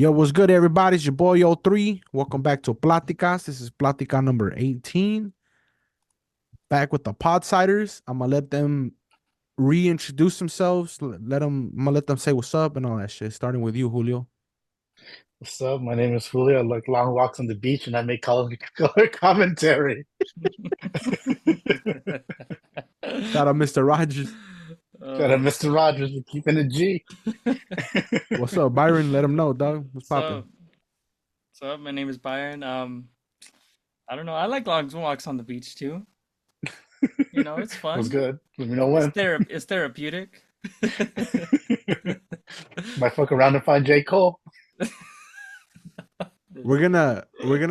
Yo, what's good, everybody? It's your boy Othree. Welcome back to Platicas. This is Platica number 18. Back with the Podsiders. I'm gonna let them reintroduce themselves. I'm gonna let them say what's up and all that shit. Starting with you, Julio. What's up? My name is Julio. I like long walks on the beach and I make color commentary. Shout out Mr. Rogers. Shout out Oh, Mr. Rogers for keeping it G. What's up, Byron? Let him know, dog. What's what's popping? up? What's up? My name is Byron. I don't know. I like long walks on the beach too. It's Was fun. good. Let me know It's when. it's therapeutic. Might fuck around and find J. Cole. We're gonna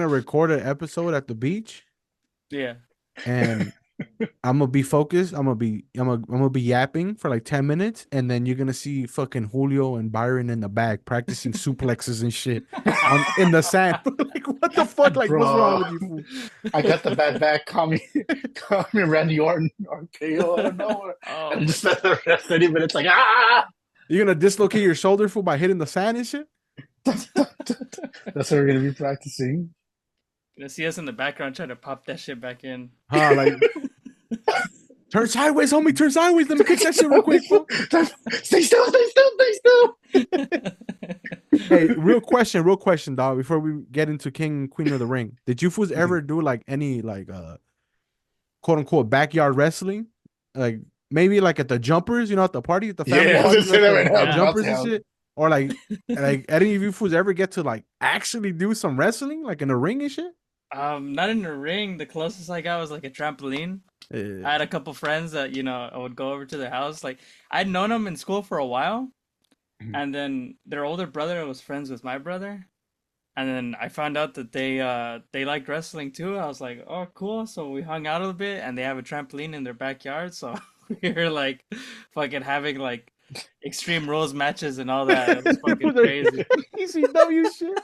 record an episode at the beach, Yeah. and I'm gonna be focused. I'm gonna be yapping for like 10 minutes, and then you're gonna see fucking Julio and Byron in the back practicing suplexes and shit on in the sand. Like, what the fuck? Like, what's wrong Bro, with you, fool? I got the bad back. Call me Randy Orton or KO out of nowhere. Oh And my just spent the rest 30 minutes like, ah! You're gonna dislocate your shoulder, fool, by hitting the sand and shit? That's what we're going to be practicing. Gonna see us in the background trying to pop that shit back in. Huh? Like, turn sideways, homie. Turn sideways. Let me kick that shit real quick, fool. Stay still, stay still, stay still. Hey, real question, dog. Before we get into King and Queen of the Ring, did you fools ever do like any like quote unquote backyard wrestling? Like maybe like at the jumpers, at the party, at the family Yeah, I was gonna parties, say at that the, right at now. the The Yeah. jumpers bouncy and house. shit. Or like any of you fools ever get to like actually do some wrestling, like in a ring and shit? Not in the ring. The closest I got was like a trampoline. Uh, I had a couple friends that, I would go over to their house. Like I'd known them in school for a while, and then their older brother was friends with my brother. And then I found out that they liked wrestling too. I was like, oh, cool. So we hung out a little bit, and they have a trampoline in their backyard. So we were like, fucking having like extreme rules matches and all that. It was fucking crazy. ECW shit.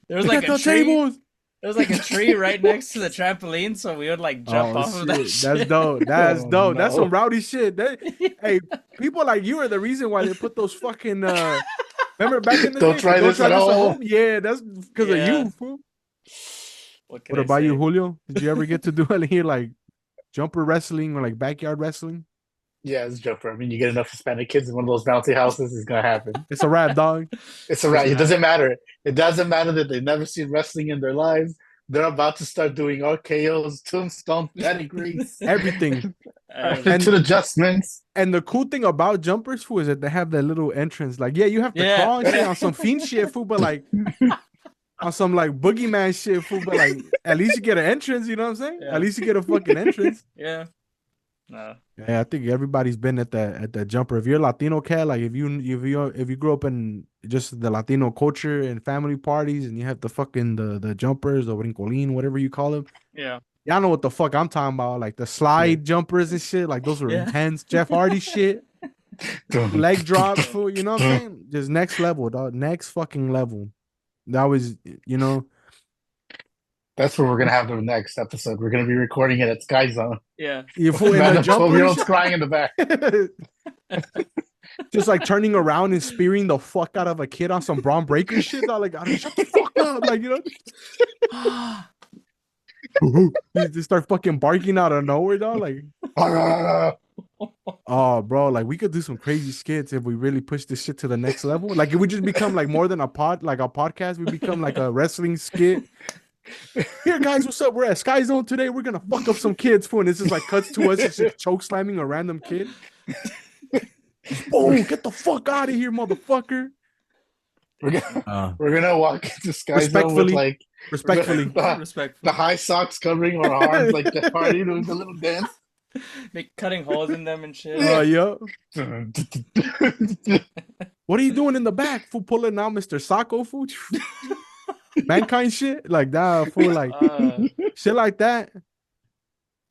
There was Look like at a the tree. tables. There was like a tree right next to the trampoline, so we would like jump Oh off of that shit, that's shit. dope. That's Oh dope. That's some no. rowdy shit. Hey, people like you are the reason why they put those fucking remember back in the Don't day, try don't this try at this at all. home. Yeah, that's because of Yeah. you, fool. What can What I about you, say? Julio? Did you ever get to do any here like jumper wrestling or like backyard wrestling? Yeah, it's jumper. I mean, you get enough Hispanic kids in one of those bouncy houses, it's gonna happen. It's a rap, dog. It's a It's right. a, It doesn't matter. It doesn't matter that they've never seen wrestling in their lives. They're about to start doing RKO's, tombstone, pedigrees, everything. attitude And adjustments. and the cool thing about jumpers, fool, is that they have that little entrance. Like, yeah, you have to Yeah. crawl and shit on some fiend shit, fool, but like on some like boogeyman shit, fool. But like, at least you get an entrance. You know what I'm saying? At Yeah. least you get a fucking entrance. Yeah. No. Yeah, I think everybody's been at the jumper. If you're a Latino cat, like if you grew up in just the Latino culture and family parties, and you have the fucking the jumpers or brincolin, whatever you call them. Yeah. Y'all know what the fuck I'm talking about, like the Yeah. slide jumpers and shit. Like those were Yeah. intense. Jeff Hardy shit, leg drops, fool. You know what I'm saying? Just next level, dog. Next fucking level. That was, you know. That's where we're gonna have the next episode. We're gonna be recording it at Sky Zone. Yeah. You fool in the Random jumper and 12-year-olds crying in the back. shit. Just like turning around and spearing the fuck out of a kid on some Braun Breaker shit. Dog. Like, shut the fuck up. Like, you just start fucking barking out of nowhere, dog. Like, oh, bro, like we could do some crazy skits if we really push this shit to the next level. Like, if we just become like more than like a podcast, we become like a wrestling skit. Here, guys, what's up? We're at Sky Zone today. We're gonna fuck up some kids, fool. And it's just like cuts to us, it's just choke slamming a random kid. Oh, get the fuck out of here, motherfucker. We're gonna walk into Sky Zone with Respectfully, like respectfully. the Respectful. high socks covering our arms, like Jeff Hardy doing the little dance. Make cutting holes in them and shit. Yo, what are you doing in the back? Fool pulling out Mr. Sacco, fool. Mankind shit like that, fool. Like Uh, shit like that.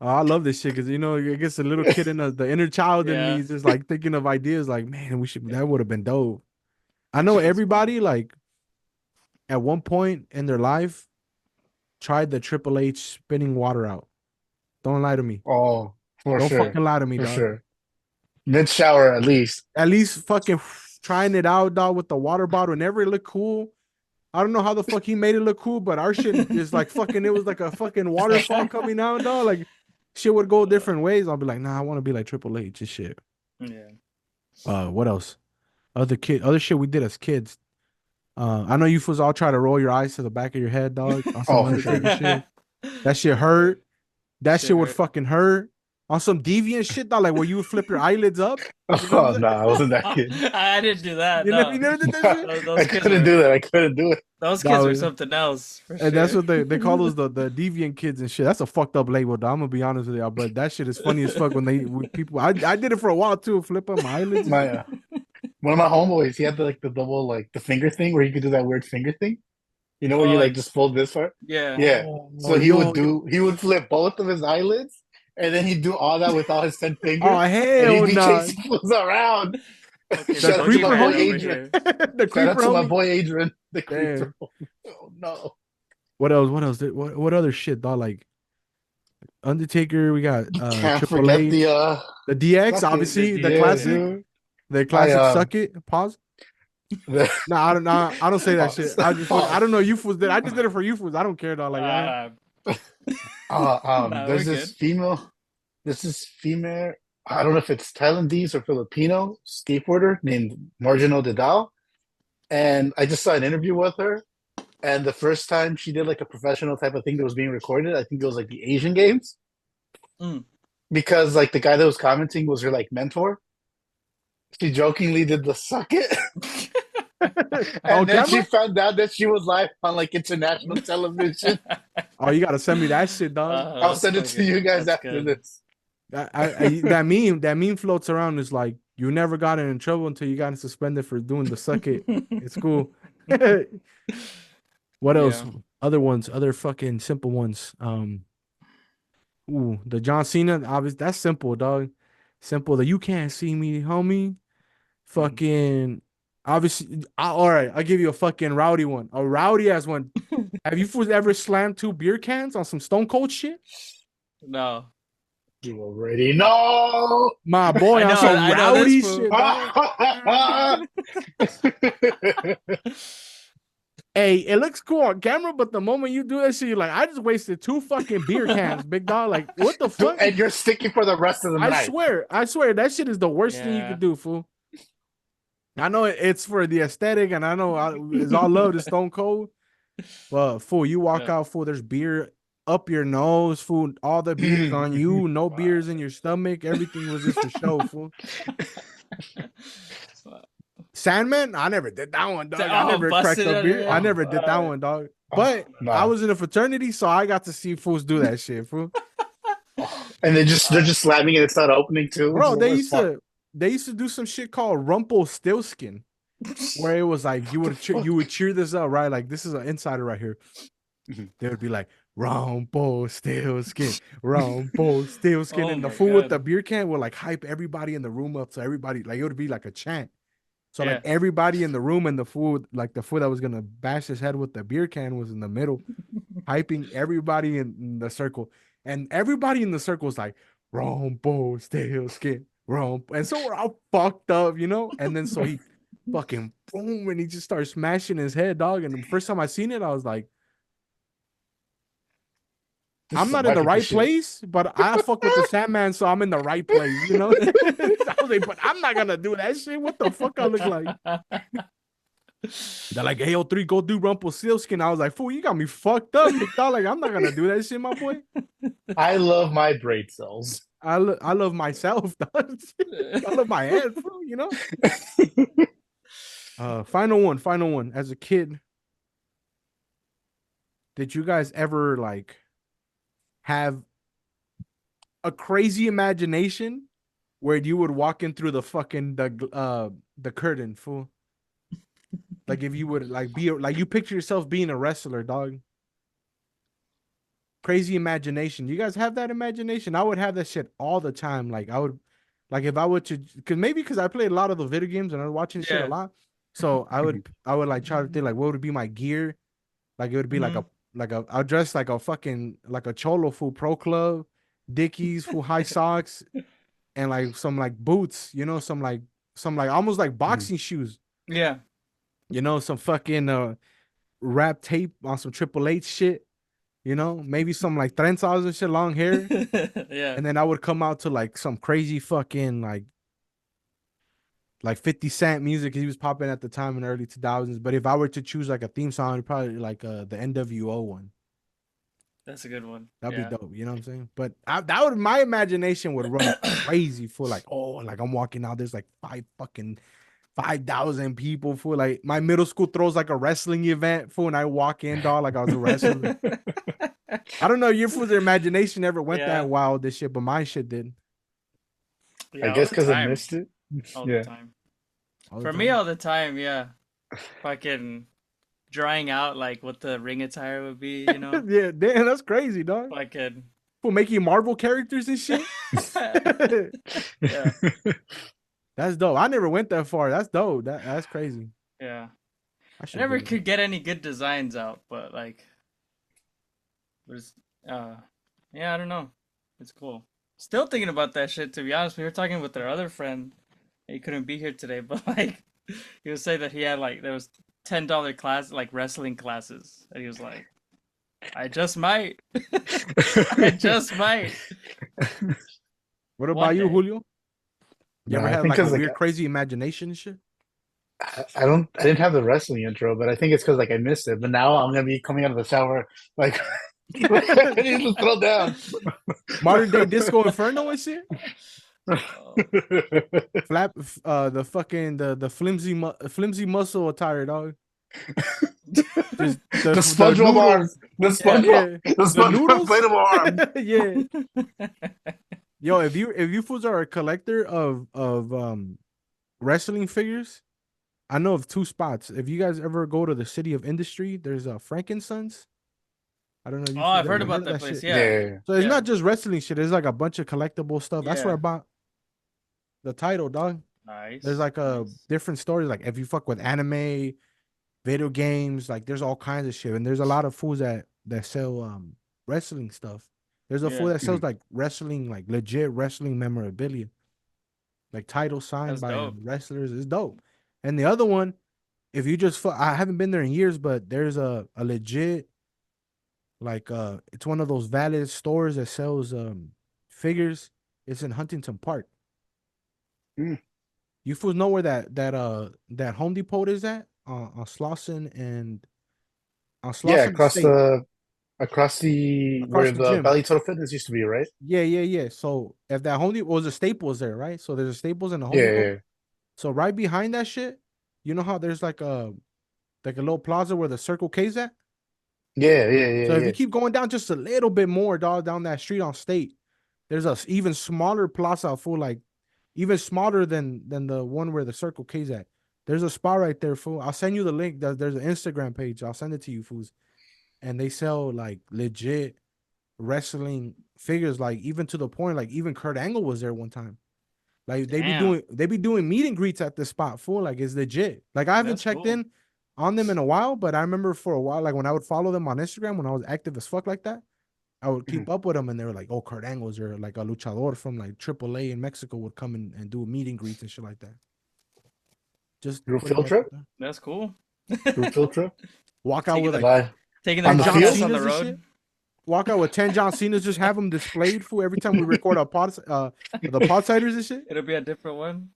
Oh, I love this shit because it gets a little kid in the inner child in me yeah. is just like thinking of ideas like, man, that would have been dope. I know everybody like at one point in their life tried the Triple H spinning water out. Don't lie to me. Oh, for Don't sure, fucking lie to me, for dog. sure. Mid shower, at least. At least fucking trying it out, dog, with the water bottle. Whenever it looked cool. I don't know how the fuck he made it look cool, but our shit is like fucking. It was like a fucking waterfall coming out, dog. Like shit would go different ways. I'll be like, nah, I want to be like Triple H. This shit. Yeah. What else? Other shit we did as kids. I know you fools all try to roll your eyes to the back of your head, dog. On some Undertaker shit. That shit hurt. That shit would fucking hurt. On some deviant shit, dog, like where you would flip your eyelids up. Oh no, I wasn't that kid. I didn't do that. You No. never did that shit? I couldn't do that. I couldn't do it. Those kids were something else. For And sure. that's what they call those the deviant kids and shit. That's a fucked up label, dog. I'm gonna be honest with y'all, but that shit is funny as fuck when people. I did it for a while too, flip up my eyelids. One of my homeboys, he had the double the finger thing where you could do that weird finger thing. You know, where you like just fold this part. Yeah. Yeah. So he would flip both of his eyelids. And then he'd do all that with all his 10 fingers. Oh, hell and he'd be no. chasing fools around. Okay, Shout out to my boy Adrian. The Shout out creeper to my homie. boy Adrian. The creeper. Oh no. What else? What other shit, dog? Like Undertaker, we got Can't Triple forget H, the DX, obviously, the classic. Dude. The classic suck it. Pause. No, I don't say that shit. I don't know you fools did. I just did it for you fools. I don't care, dog. Like there's this female. This is female. I don't know if it's Thailandese or Filipino skateboarder named Marginal Didal. And I just saw an interview with her. And the first time she did like a professional type of thing that was being recorded, I think it was like the Asian Games. Because like the guy that was commenting was her like mentor. She jokingly did the suck it. And then she found out that she was live on like international television. Oh, you gotta send me that shit, dog. I'll send it to you guys after this. That meme floats around. Is like you never got in trouble until you got suspended for doing the suck it. It's cool. What else? Other fucking simple ones. The John Cena. Obviously, that's simple, dog. Simple. The you can't see me, homie. Fucking. Obviously, all right. I'll give you a fucking rowdy one. A rowdy ass one. Have you fools ever slammed 2 beer cans on some Stone Cold shit? No. You already know. My boy, on some rowdy shit. Hey, it looks cool on camera, but the moment you do that shit, you're like, I just wasted 2 fucking beer cans, big dog. Like, what the fuck? And you're sticky for the rest of the night. I swear, that shit is the worst thing you could do, fool. I know it's for the aesthetic, and I know it's all love to Stone Cold. But fool, you walk out, fool, there's beer up your nose, fool. All the beers on you, no beers in your stomach. Everything was just for show, fool. Sandman, I never did that one, dog. I never cracked up beer. I never did that one, dog. But I was in a fraternity, so I got to see fools do that shit, fool. And they're just slamming it. It's not opening too. Bro, they used to do some shit called Rumpelstiltskin, where it was like you would cheer this up, right? Like this is an insider right here. They would be like Rumpelstiltskin, Rumpelstiltskin, and the fool with the beer can would like hype everybody in the room up, so everybody like it would be like a chant. So like everybody in the room and the fool that was gonna bash his head with the beer can was in the middle, hyping everybody in the circle, and everybody in the circle was like Rumpelstiltskin. And so we're all fucked up, you know? And then so he fucking boom, and he just starts smashing his head, dog. And the first time I seen it, I was like, I'm not in the right place, but I fuck with the Sandman, so I'm in the right place, you know? I was like, but I'm not gonna do that shit. What the fuck I look like? They're like, hey, Othree, go do Rumpelstiltskin. I was like, fool, you got me fucked up. Like, I'm not gonna do that shit, my boy. I love my brain cells. I love myself, dog. I love my head, fool, you know? Final one. As a kid, did you guys ever like have a crazy imagination where you would walk in through the fucking the curtain, fool? Like if you would like be like you picture yourself being a wrestler, dog. Crazy imagination. You guys have that imagination? I would have that shit all the time. Like I would, like if I would to, because I played a lot of the video games and I was watching shit a lot. So I would like try to think like what would be my gear? Like it would be like I'll dress like a fucking like a cholo full pro club, Dickies full high socks, and like some like boots, you know, some some like almost like boxing shoes. Yeah. You know, some fucking wrap tape on some Triple H shit. You know, maybe some like trenzas and shit, long hair. Yeah. And then I would come out to like some crazy fucking like 50 Cent music. He was popping at the time in the early 2000s. But if I were to choose like a theme song, it'd probably like the NWO one. That's a good one. That'd be dope. You know what I'm saying? But that would, my imagination would run crazy for like, oh, like I'm walking out. There's like 5,000 people for like my middle school throws like a wrestling event for, and I walk in, dog, like I was a wrestler. I don't know your fool's imagination ever went that wild, this shit, but my shit did. I guess because I missed it. All the time. For me, all the time, yeah. Fucking drawing out like what the ring attire would be, you know? Yeah, damn, that's crazy, dog. Fucking for making Marvel characters and shit. Yeah. That's dope. I never went that far. That's dope. That's crazy. Yeah. I never could get any good designs out, but like there's yeah, I don't know. It's cool. Still thinking about that shit, to be honest. We were talking with our other friend. He couldn't be here today, but like he was saying that he had like there was $10 class, like wrestling classes. And he was like, I just might. I just might. What about you, Julio? You ever had like a weird, crazy imagination and shit? I didn't have the wrestling intro, but I think it's because like I missed it. But now I'm gonna be coming out of the shower like I need to throw down. Modern day Disco Inferno and shit. Flap the fucking the flimsy muscle attire, dog. The SpongeBob arms, the SpongeBob, the SpongeBob inflatable arm. Yeah. Yo, if you fools are a collector of wrestling figures, I know of two spots. If you guys ever go to the City of Industry, there's Frankensons. I don't know. I've heard about that place. Yeah. So it's not just wrestling shit. It's like a bunch of collectible stuff. That's where I bought the title, dog. Nice. There's like different stories. Like if you fuck with anime, video games, like there's all kinds of shit. And there's a lot of fools that sell wrestling stuff. There's a fool that sells like wrestling, like legit wrestling memorabilia, like titles signed by wrestlers. It's dope. And the other one, if you just I haven't been there in years, but there's a legit, like it's one of those valid stores that sells figures. It's in Huntington Park. You fools know where that Home Depot is at on Slauson and on Slauson across the where the Valley Total Fitness used to be, right? Yeah. So if that Home Depot was a Staples there, right? So there's a Staples and a Home Depot. Yeah. So right behind that shit, you know how there's like a little plaza where the Circle K's at? Yeah. So if you keep going down just a little bit more, dog, down that street on State, there's a even smaller plaza full, like even smaller than the one where the Circle K's at. There's a spot right there, fool. I'll send you the link. There's an Instagram page. I'll send it to you, fools. And they sell like legit wrestling figures, like even to the point, like even Kurt Angle was there one time. Like they be doing meet and greets at this spot, fool. Like it's legit. Like I haven't checked in on them in a while, but I remember for a while, like when I would follow them on Instagram, when I was active as fuck like that, I would keep up with them, and they were like, "Oh, Kurt Angle's or like a luchador from like AAA in Mexico would come and do a meet and greets and shit like that." Just through field trip. That's cool. Through field trip. Walk out with like taking the John Cena's on the road. Walk out with 10 John Cena's, just have them displayed for every time we record our the Podsiders and shit. It'll be a different one.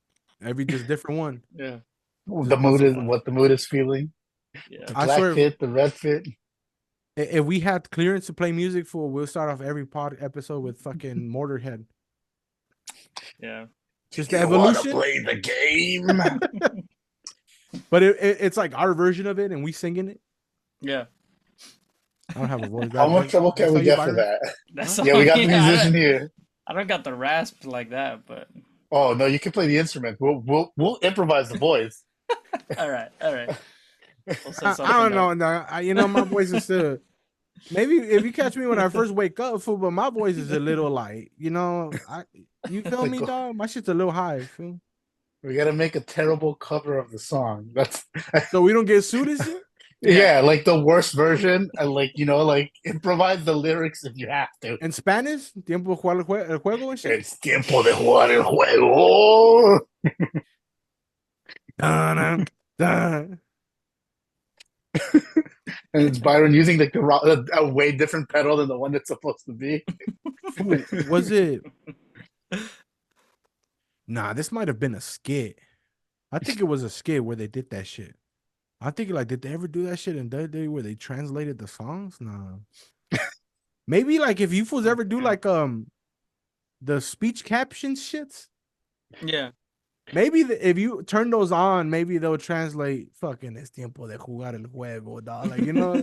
Just different one. Yeah. The mood is what the mood is feeling. Yeah. The black fit, the red fit. If we had clearance to play music for, we'll start off every pod episode with fucking Motorhead. Yeah. Just the evolution. Play the game. But it's like our version of it, and we singing it. Yeah. I don't have a voice. How much trouble can we get for that? Yeah, we got the musician here. I don't got the rasp like that, but. Oh no, you can play the instrument. We'll improvise the voice. All right. I don't know. No, my voice is still. Maybe if you catch me when I first wake up, but my voice is a little light. You feel me, dog? My shit's a little high. Feel? We gotta make a terrible cover of the song. That's so we don't get sued as shit. Yeah, like the worst version, and like improvise the lyrics if you have to. In Spanish, tiempo de jugar el juego and shit. It's tiempo de jugar el juego. Dun, dun. And it's Byron using like a way different pedal than the one that's supposed to be. Fool, was it? Nah, this might have been a skit. I think it was a skit where they did that shit. I think like, did they ever do that shit in WWE where they translated the songs? Nah. Maybe like if you fools ever do like the speech caption shits. Yeah. Maybe if you turn those on, maybe they'll translate fucking es tiempo de jugar el juego, dog. Like, you know,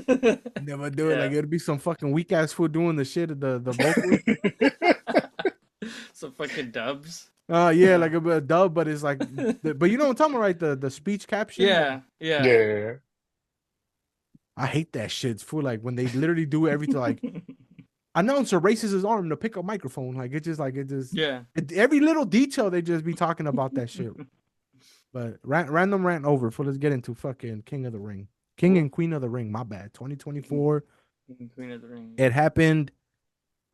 never do it. Like, it'd be some fucking weak ass fool doing the shit of the vocals. Some fucking dubs. Yeah, like a dub, but it's like, but you know what I'm talking about, right? The speech caption. Yeah. Yeah. I hate that shit. Fool, like when they literally do everything, like announcer raises his arm to pick a microphone. Like it just Yeah. Every little detail they just be talking about that shit. But random rant over. So let's get into fucking King of the Ring. King and Queen of the Ring. My bad. 2024. Queen of the Ring. It happened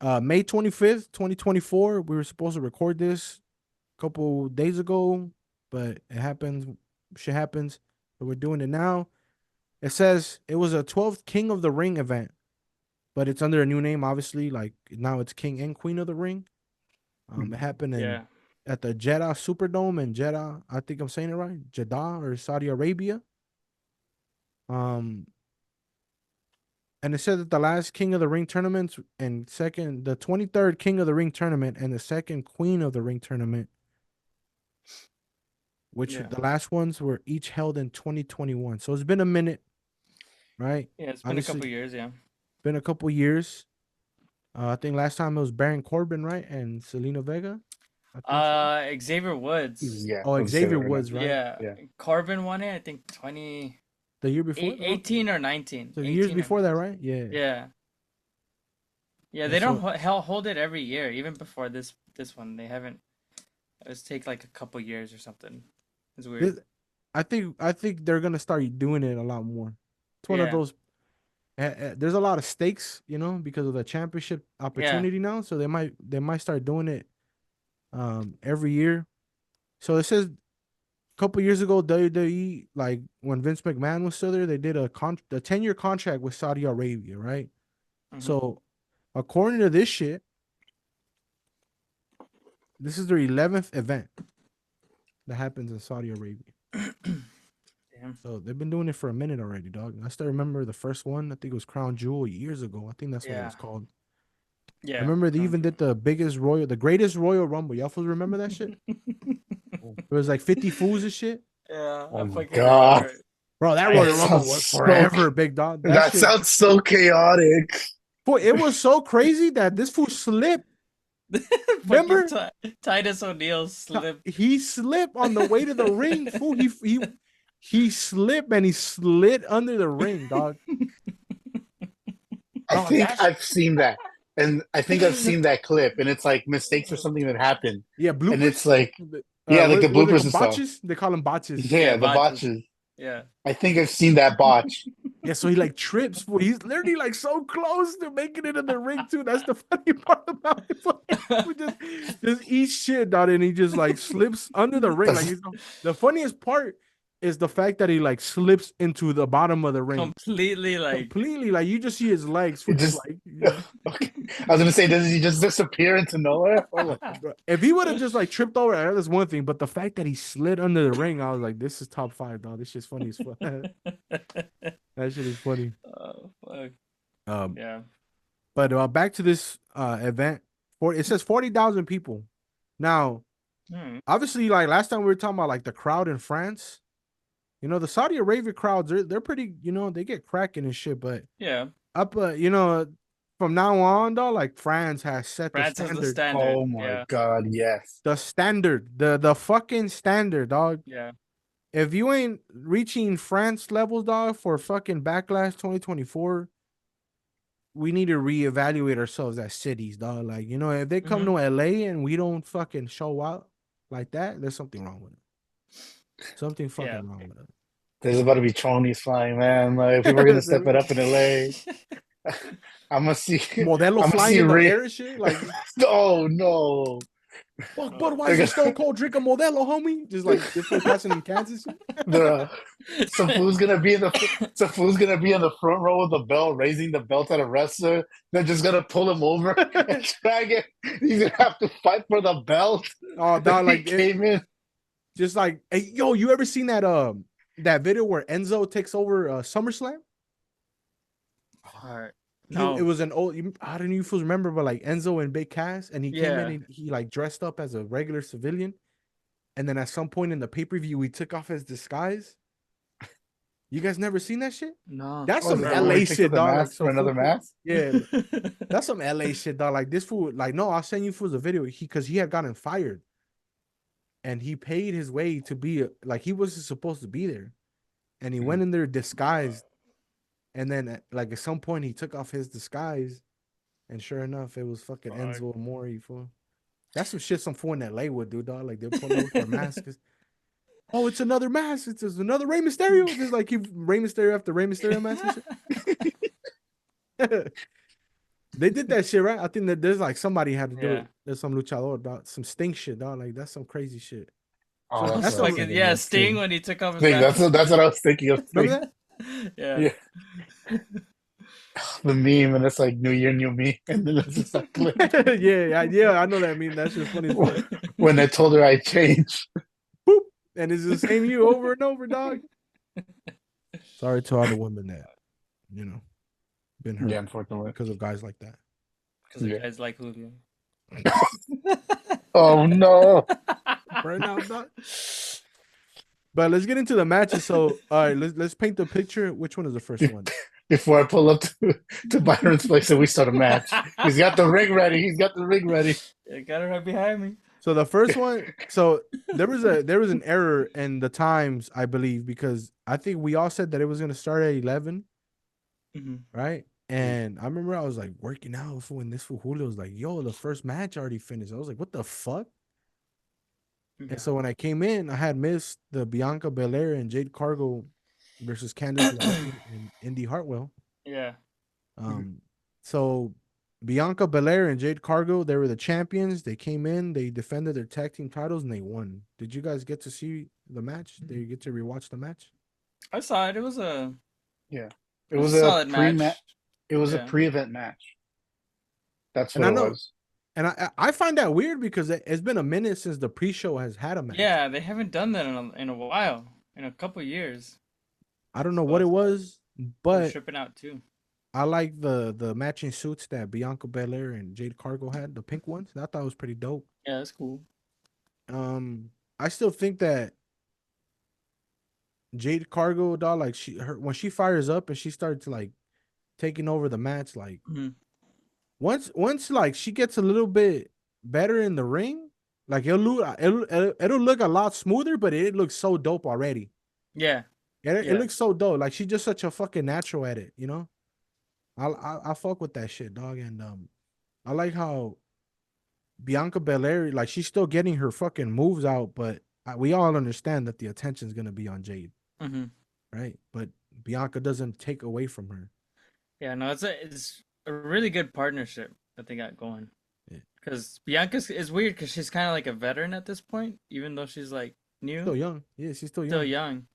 May 25th, 2024. We were supposed to record this a couple days ago, but it happens. Shit happens. So we're doing it now. It says it was a 12th King of the Ring event, but it's under a new name, obviously. Like now it's King and Queen of the Ring. It happened at the Jeddah Superdome in Jeddah. I think I'm saying it right. Jeddah or Saudi Arabia. And it said that the last King of the Ring tournaments and the 23rd King of the Ring tournament and the second Queen of the Ring tournament, which the last ones were each held in 2021. So it's been a minute, right? Yeah, it's been a couple years, Been a couple years. I think last time it was Baron Corbin, right? And Selena Vega. Xavier Woods. Yeah. Oh, Xavier Woods, right? Yeah. Corbin won it, I think 20... The year before? 18 or 19. So years before that, right? Yeah. Yeah, they don't hold it every year. Even before this one, they haven't. It's take like a couple years or something. It's weird. I think they're gonna start doing it a lot more. It's one of those. There's a lot of stakes, you know, because of the championship opportunity now. So they might start doing it, every year. So it says a couple years ago, WWE, like when Vince McMahon was still there, they did a 10-year contract with Saudi Arabia, right? Mm-hmm. So according to this shit, this is their 11th event that happens in Saudi Arabia. Damn. So they've been doing it for a minute already, dog. I still remember the first one. I think it was Crown Jewel years ago. I think that's what it was called. Yeah. I remember they even did the greatest Royal Rumble. Y'all fools remember that shit? It was like 50 fools and shit. Yeah. Oh my God. Bro, that Royal Rumble was forever, big dog. That sounds so chaotic. Boy, it was so crazy that this fool slipped. Remember? Titus O'Neil slipped. He slipped on the way to the ring. Fool, he slipped and he slid under the ring, dog. I think I've seen that. And I think I've seen that clip, and it's like mistakes or something that happened. Yeah, bloopers. And it's like, like the bloopers and botches? stuff. They call them botches. Yeah, the botches. Yeah. I think I've seen that botch. Yeah, so he like trips. He's literally like so close to making it in the ring too. That's the funny part about it. just eat shit, dog, and he just like slips under the ring. Like the funniest part is the fact that he like slips into the bottom of the ring. Completely like you just see his legs. Okay. I was gonna say, does he just disappear into nowhere? If he would have just like tripped over, that's one thing. But the fact that he slid under the ring, I was like, this is top 5, dog. This shit's funny as fuck. That shit is funny. Oh fuck. Yeah. But back to this event. It says 40,000 people. Now, obviously, like last time we were talking about like the crowd in France. You know, the Saudi Arabia crowds, they're pretty, you know, they get cracking and shit, but you know, from now on, though, like France has set the standard. Oh my God, yes. The standard, the fucking standard, dog. Yeah. If you ain't reaching France levels, dog, for fucking Backlash 2024, we need to reevaluate ourselves as cities, dog. Like, you know, if they come to LA and we don't fucking show up like that, there's something wrong with it. Something fucking wrong with it. There's about to be chonies flying, man. Like, if we were gonna step it up in LA, I'm gonna see Modelo flying in the air and shit. Like, oh no, Fuck Budweiser, Stone Cold, drink a Modelo, homie. Just like this was passing in Kansas. Some fool's gonna be in the front row with the belt, raising the belt at a wrestler. They're just gonna pull him over and drag it. He's gonna have to fight for the belt. Oh, dog, like came in. Just like, hey, yo, you ever seen that video where Enzo takes over SummerSlam? No. It was an old. I don't know if you remember, but like Enzo and Big Cass, and he came in and he like dressed up as a regular civilian, and then at some point in the pay-per-view, he took off his disguise. You guys never seen that shit? No, that's some LA shit, dog. Like, for another mask? Yeah, that's some LA shit, dog. Like this fool, like no, I'll send you fools a video. Because he had gotten fired, and he paid his way to be like he wasn't supposed to be there, and he went in there disguised. And then, like, at some point, he took off his disguise, and sure enough, it was fucking Enzo Amore, fool. That's some shit some fool in LA would do, dog. Like, they'll pull over for masks. Oh, it's another mask. It's another Rey Mysterio. Just like keep Rey Mysterio after Rey Mysterio mask and shit. They did that shit, right? I think that there's like somebody had to do it. There's some luchador about some Sting shit, dog. Like, that's some crazy shit. Oh, so that's like, Sting when he took off his mask. That's what I was thinking of. Remember that? Yeah. The meme, and it's like New Year, new me, and then it's just like yeah, I know that meme. That's just funny. When I told her I changed, boop, and it's the same you over and over, dog. Sorry to all the women that been hurt, unfortunately, because of guys like that. Because of guys like Julio. Oh no! Burn out, dog. But let's get into the matches. So, all right, let's paint the picture. Which one is the first one? Before I pull up to Byron's place and we start a match, he's got the ring ready. Yeah, got it right behind me. So the first one, so there was an error in the times, I believe, because I think we all said that it was gonna start at 11, right? And I remember I was like working out when this fool Julio was like, "Yo, the first match already finished." I was like, "What the fuck?" And so when I came in, I had missed the Bianca Belair and Jade Cargill versus Candice LeRae and Indy Hartwell. Yeah. So Bianca Belair and Jade Cargill, they were the champions. They came in, they defended their tag team titles, and they won. Did you guys get to see the match? Did you get to rewatch the match? I saw it. It was a solid match. It was a pre-event match. That's what it was. And I find that weird because it's been a minute since the pre-show has had a match. Yeah, they haven't done that in a while, in a couple years. I don't know what it was, but tripping out too. I like the matching suits that Bianca Belair and Jade Cargill had, the pink ones. I thought it was pretty dope. Yeah, that's cool. I still think that Jade Cargill, dog, like when she fires up and she starts like taking over the match, like. Once like she gets a little bit better in the ring, like it'll look a lot smoother, but it looks so dope already. Yeah. It looks so dope. Like she's just such a fucking natural at it, you know? I fuck with that shit, dog. And I like how Bianca Belair, like she's still getting her fucking moves out, but we all understand that the attention's gonna be on Jade. Right? But Bianca doesn't take away from her. Yeah, no, it's a really good partnership that they got going. Because Bianca is weird because she's kind of like a veteran at this point, even though she's like new. Still young. Yeah, she's still young. Still young.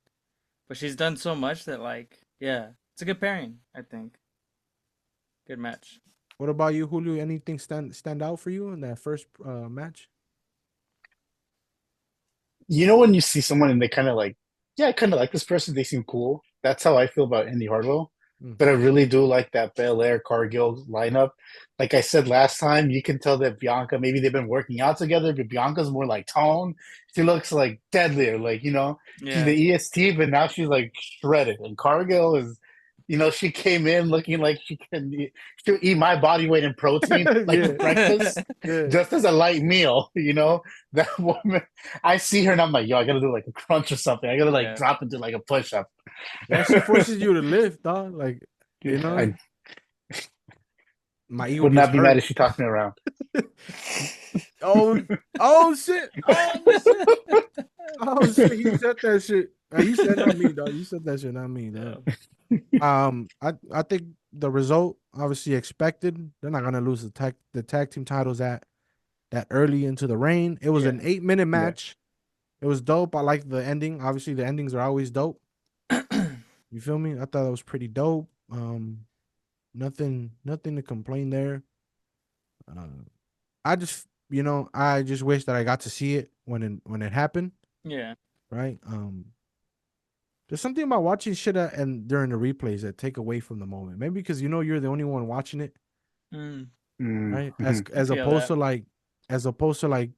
But she's done so much that like, yeah, it's a good pairing, I think. Good match. What about you, Julio? Anything stand out for you in that first match? You know when you see someone and they kind of like, yeah, I kind of like this person. They seem cool. That's how I feel about Indy Hartwell. But I really do like that Belair Cargill lineup. Like I said last time, you can tell that Bianca, maybe they've been working out together, but Bianca's more like tone. She looks like deadlier, like, she's the EST, but now she's like shredded. And Cargill is, she came in looking like she'll eat my body weight in protein, like breakfast, just as a light meal, That woman, I see her and I'm like, yo, I gotta do like a crunch or something. I gotta drop into like a push-up. Yeah, she forces you to lift, dog. Like, my ego would not be mad if she talked me around. Oh shit! Oh shit! He said that shit. You said not me, dog. You said that shit, not me, dog. I think the result obviously expected. They're not gonna lose the tag team titles at that early into the reign. It was an 8-minute Yeah. match. It was dope. I like the ending. Obviously, the endings are always dope. You feel me? I thought it was pretty dope. Nothing to complain there. I just, I just wish that I got to see it when it happened. Yeah. Right. There's something about watching shit and during the replays that take away from the moment. Maybe because you're the only one watching it, Mm. right? Mm-hmm. As Feel opposed that. to like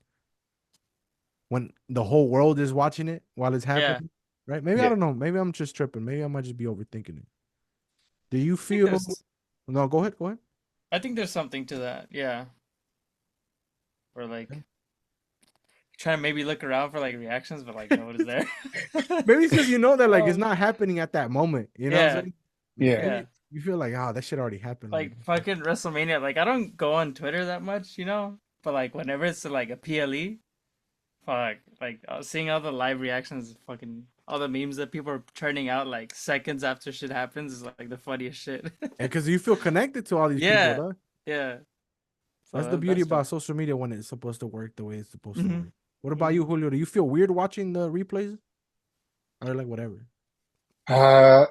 when the whole world is watching it while it's Yeah. happening, right? Maybe I Yeah. don't know. Maybe I'm just tripping. Maybe I might just be overthinking it. Do you I think feel? there's No, go ahead. Go ahead. I think there's something to that. Yeah. Or like trying to maybe look around for like reactions, but like nobody's there. Maybe it's because you know that like it's Um, not happening at that moment. You know what I'm yeah. saying? Yeah. Yeah. Maybe you feel like, oh, that shit already happened. Like fucking WrestleMania. Like I don't go on Twitter that much, but like whenever it's like a PLE, fuck, like seeing all the live reactions, fucking all the memes that people are churning out like seconds after shit happens is like the funniest shit. and because you feel connected to all these people, Yeah. dog. Yeah. That's So the beauty that's about fun. social media when it's supposed to work the way it's supposed to Mm-hmm. work. What about you, Julio? Do you feel weird watching the replays? Or like whatever? I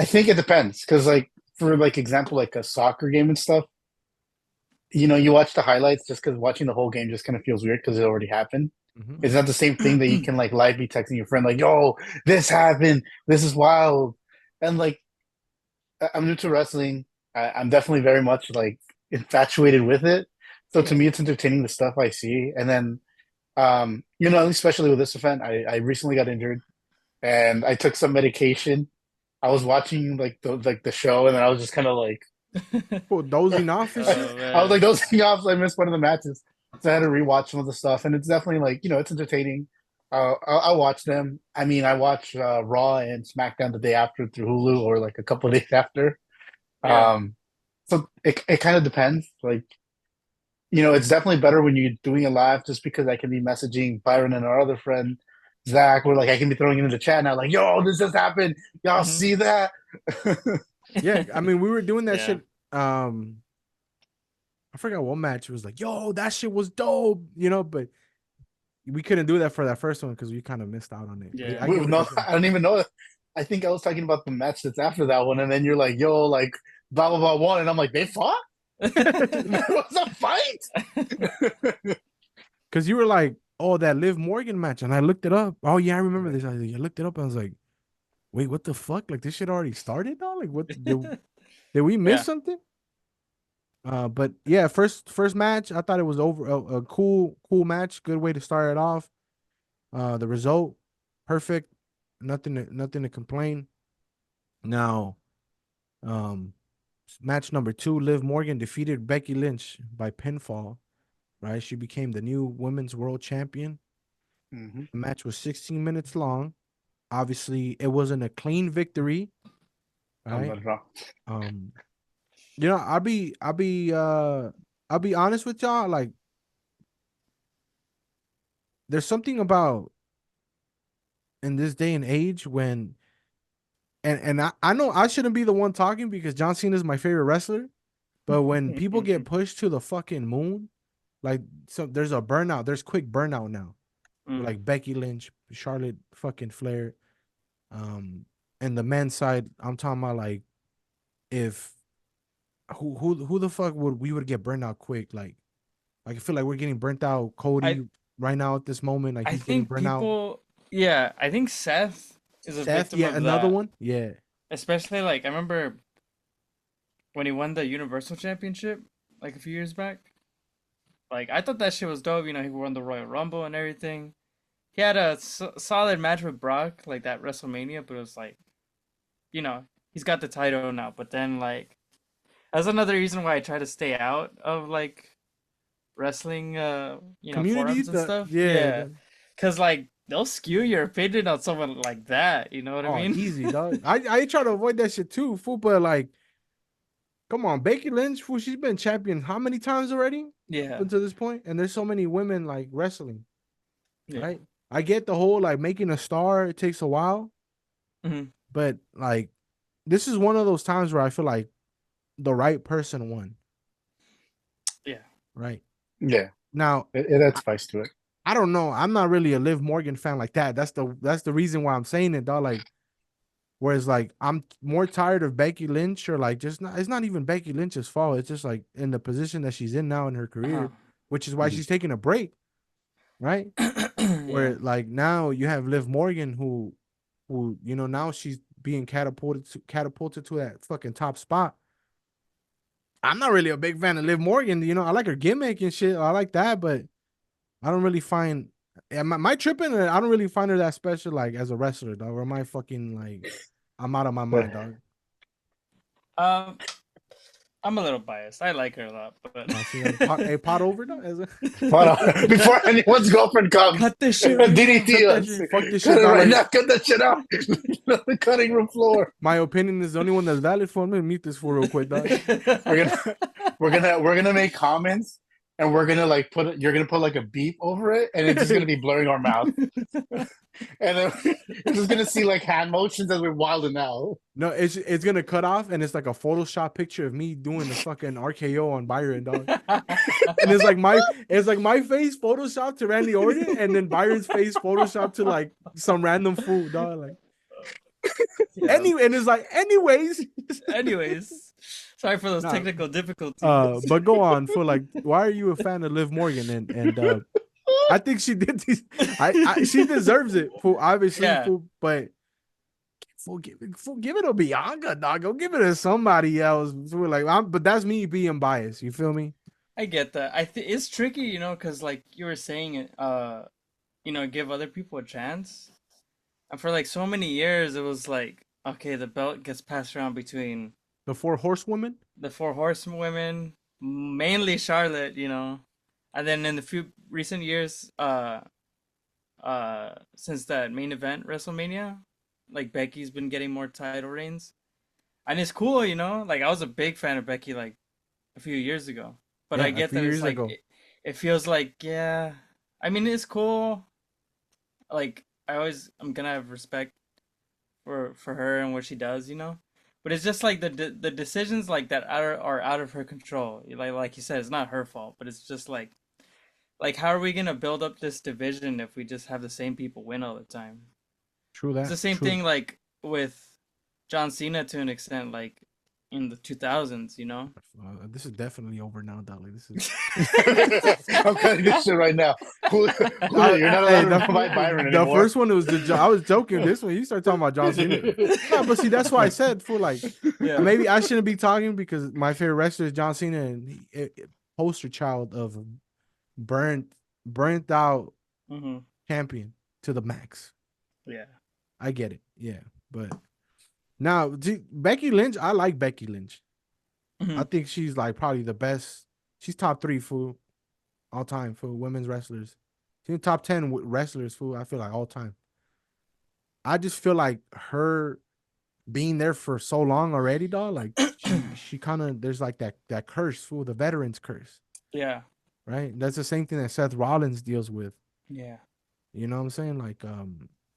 think it depends because, like, for like example, like a soccer game and stuff, you watch the highlights just because watching the whole game just kind of feels weird because it already happened. Mm-hmm. It's not the same thing that you can like live be texting your friend like, "Yo, this happened. This is wild," and like I'm new to wrestling. I'm definitely very much like infatuated with it. So to Yeah. me, it's entertaining the stuff I see, and then especially with this event, I recently got injured and I took some medication. I was watching like the show, and then I was just kind of like, Well, dozing off and shit. Oh I was like man. dozing off. So I missed one of the matches, so I had to rewatch some of the stuff, and it's definitely like it's entertaining. I'll watch them. I mean, I watch Raw and SmackDown the day after through Hulu, or like a couple of days after. Yeah. Um, so it kind of depends. Like it's definitely better when you're doing it live, just because I can be messaging Byron and our other friend Zach, or like I can be throwing it in the chat now, like, "Yo, this just happened. Y'all Mm-hmm. see that?" Yeah, I mean, we were doing that Yeah. shit. I forgot what match it was like, yo, that shit was dope, but we couldn't do that for that first one because we kind of missed out on it. But Yeah. I get what you're No, saying. I don't even know. I think I was talking about the match that's after that one, and then you're like, "Yo, like blah blah blah one," and I'm like, "They fought? There was a fight?" Because you were like, oh, that Liv Morgan match. And I looked it up. Oh, yeah, I remember this. I looked it up. And I was like, wait, what the fuck? Like, this shit already started, dog? Like, what? Did we miss Yeah. something? But yeah, first match, I thought it was over a cool match. Good way to start it off. The result, perfect. Nothing to complain. Now, match number 2, Liv Morgan defeated Becky Lynch by pinfall. Right, she became the new women's world champion. Mm-hmm. The match was 16 minutes long. Obviously, it wasn't a clean victory. Right. I'll be honest with y'all. Like, there's something about in this day and age when, and I know I shouldn't be the one talking because John Cena is my favorite wrestler, but when people get pushed to the fucking moon, like, so there's a burnout. There's quick burnout now. Like Becky Lynch, Charlotte fucking Flair, and the men's side, I'm talking about like if who the fuck would get burnt out quick? Like I feel like we're getting burnt out. Cody I right now at this moment, like I he's getting think burnt out. people. Yeah, I think Seth is a Seth, victim yeah, of another that. one, yeah. Especially like I remember when he won the Universal Championship like a few years back. Like I thought that shit was dope. He won the Royal Rumble and everything. He had a solid match with Brock like that WrestleMania, but it was like, he's got the title now. But then like that's another reason why I try to stay out of like wrestling, Community, forums and stuff. yeah. Yeah, because like they'll skew your opinion on someone like that. You know what I Oh, mean? easy, dog. I try to avoid that shit too, fool. But like, come on, Becky Lynch, fool. She's been champion how many times already? Yeah. Up until this point, and there's so many women like wrestling, Yeah. right? I get the whole like making a star. It takes a while, but like, this is one of those times where I feel like the right person won. Yeah. Right. Yeah. Now, It adds spice to it. I don't know. I'm not really a Liv Morgan fan like that. That's the reason why I'm saying it, dog. Like, whereas like I'm more tired of Becky Lynch, or like just not. It's not even Becky Lynch's fault. It's just like in the position that she's in now in her career, which is why she's taking a break, right? Where Yeah. like now you have Liv Morgan who now she's being catapulted to that fucking top spot. I'm not really a big fan of Liv Morgan. I like her gimmick and shit. I like that, but I don't really find. Am I tripping? I don't really find her that special, like as a wrestler, dog. Or am I fucking like I'm out of my mind, dog? Um, I'm a little biased. I like her a lot, but See, pot over, dog. Before anyone's girlfriend comes, cut this shit. DDT us. Fuck this Cut shit, it dog. right now. Cut that shit out. The cutting room floor. My opinion is the only one that's valid for me. Mute this for real quick, dog. We're gonna make comments, and we're gonna like you're gonna put like a beep over it, and it's just gonna be blurring our mouth. And then you're just gonna see like hand motions as we're wilding out. No, it's gonna cut off, and it's like a Photoshop picture of me doing the fucking RKO on Byron, dog. And it's like my face Photoshop to Randy Orton, and then Byron's face Photoshop to like some random fool, dog. Like, yeah. Anyway, and it's like, anyways. Sorry for those technical difficulties. But go on, for like, why are you a fan of Liv Morgan? And I think she did these. She deserves it, for obviously, but give it to Bianca, dog. Go give it to somebody else. But that's me being biased. You feel me? I get that. It's tricky, because like you were saying, give other people a chance. And for like so many years, it was like, okay, the belt gets passed around between the four horsewomen, mainly Charlotte, and then in the few recent years, since that main event WrestleMania, like Becky's been getting more title reigns, and it's cool, Like I was a big fan of Becky like a few years ago, but I get that it's like it feels like I mean it's cool. Like I'm gonna have respect for her and what she does, But it's just like the decisions like that are out of her control. Like you said, it's not her fault, but it's just like how are we gonna build up this division if we just have the same people win all the time? True that. It's the same thing like with John Cena to an extent, like in the 2000s, This is definitely over now, Dolly. This is. I'm cutting this shit right now. You're not allowed to provide Byron anymore. The first one was I was joking. This one, you start talking about John Cena. No, but see, that's why I said maybe I shouldn't be talking because my favorite wrestler is John Cena, and poster child of burnt out champion to the max. Yeah, I get it. Yeah, but. Now, Becky Lynch, I like Becky Lynch. I think she's like probably the best. She's top 3 for all time for women's wrestlers. She's in top 10 wrestlers for I feel like all time. I just feel like her being there for so long already, dog. Like she kind of there's like that curse for the veterans curse. Yeah. Right. That's the same thing that Seth Rollins deals with. Yeah. You know what I'm saying? Like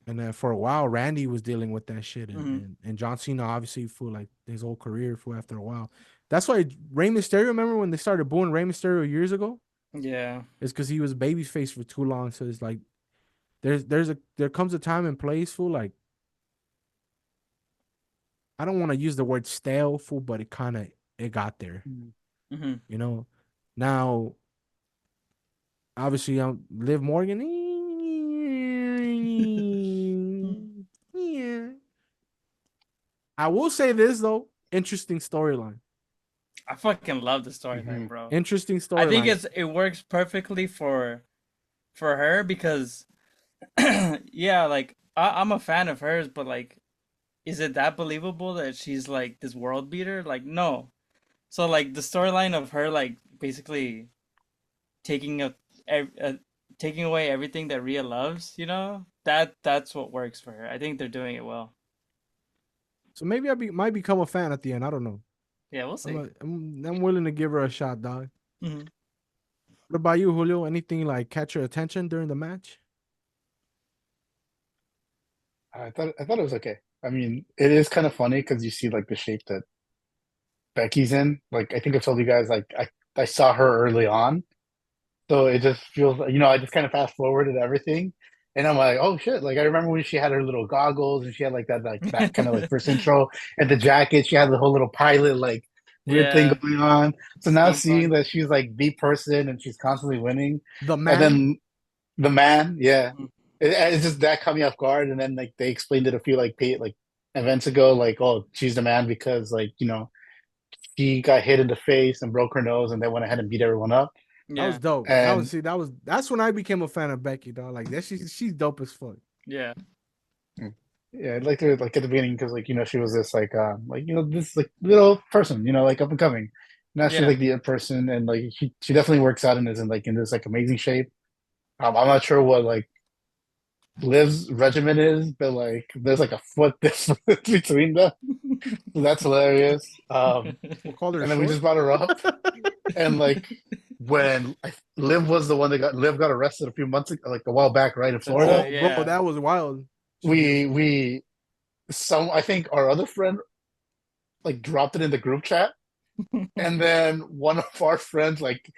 And then for a while, Randy was dealing with that shit, and John Cena obviously for like his whole career for after a while. That's why Rey Mysterio. Remember when they started booing Rey Mysterio years ago? Yeah, it's because he was babyface for too long. So it's like there comes a time and place for like I don't want to use the word stale, fool, but it got there. Now obviously Liv Morgan. Yeah. I will say this though, interesting storyline. I fucking love the storyline, bro. Interesting storyline. I think it works perfectly for her because like I'm a fan of hers, but like is it that believable that she's like this world beater? Like no. So like the storyline of her like basically taking away everything that Rhea loves, that's what works for her. I think they're doing it well. So maybe might become a fan at the end. I don't know. Yeah, we'll see. I'm willing to give her a shot, dog. Mm-hmm. What about you, Julio? Anything like catch your attention during the match? I thought it was okay. I mean, it is kind of funny because you see like the shape that Becky's in. Like I think I told you guys, like I saw her early on. So it just feels like, I just kind of fast forwarded everything. And I'm like, oh shit. Like I remember when she had her little goggles and she had that kind of like first intro and the jacket, she had the whole little pilot like weird thing Yeah, going on. So now seeing steampunk. that she's like the person and she's constantly winning. The And man. then the man, yeah. Mhm. It's just that caught me off guard. And then like they explained it a few like events ago, like, oh, she's the man because like, she got hit in the face and broke her nose and they went ahead and beat everyone up. That was Yeah, dope. And That's when I became a fan of Becky, dog. Like that, she's dope as fuck. yeah, yeah, I liked her like at the beginning because like she was this this like little person like up and coming. Now she's yeah. like the person and like she definitely works out and is in this like amazing shape. I'm not sure what like Liv's regimen is, but like there's like a foot difference between them. So that's hilarious. We'll call her And then we just short. brought her up and like when Liv was the one that got arrested a few months ago, like a while back, right in That's Florida. right. Oh, bro, Yeah. that was wild. We I think our other friend like dropped it in the group chat, and then one of our friends like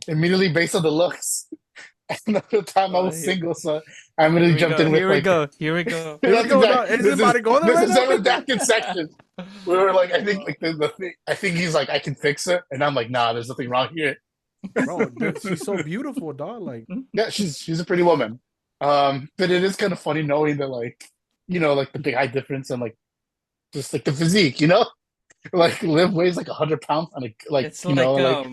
immediately based on the looks. And at the time I Oh, was single, so I here immediately we jumped go. in with Here we like go. Here we go. Here we that's go. Dog. exact. Is it about to go there This right is a now? redacted section. We were like, I think like the thing. I think he's like, I can fix it, and I'm like, nah, there's nothing wrong here. Bro, she's so beautiful, dog. Like, Yeah, she's a pretty woman. But it is kind of funny knowing that like like the big height difference and like just like the physique, like Liv weighs like 100 pounds and like It's like like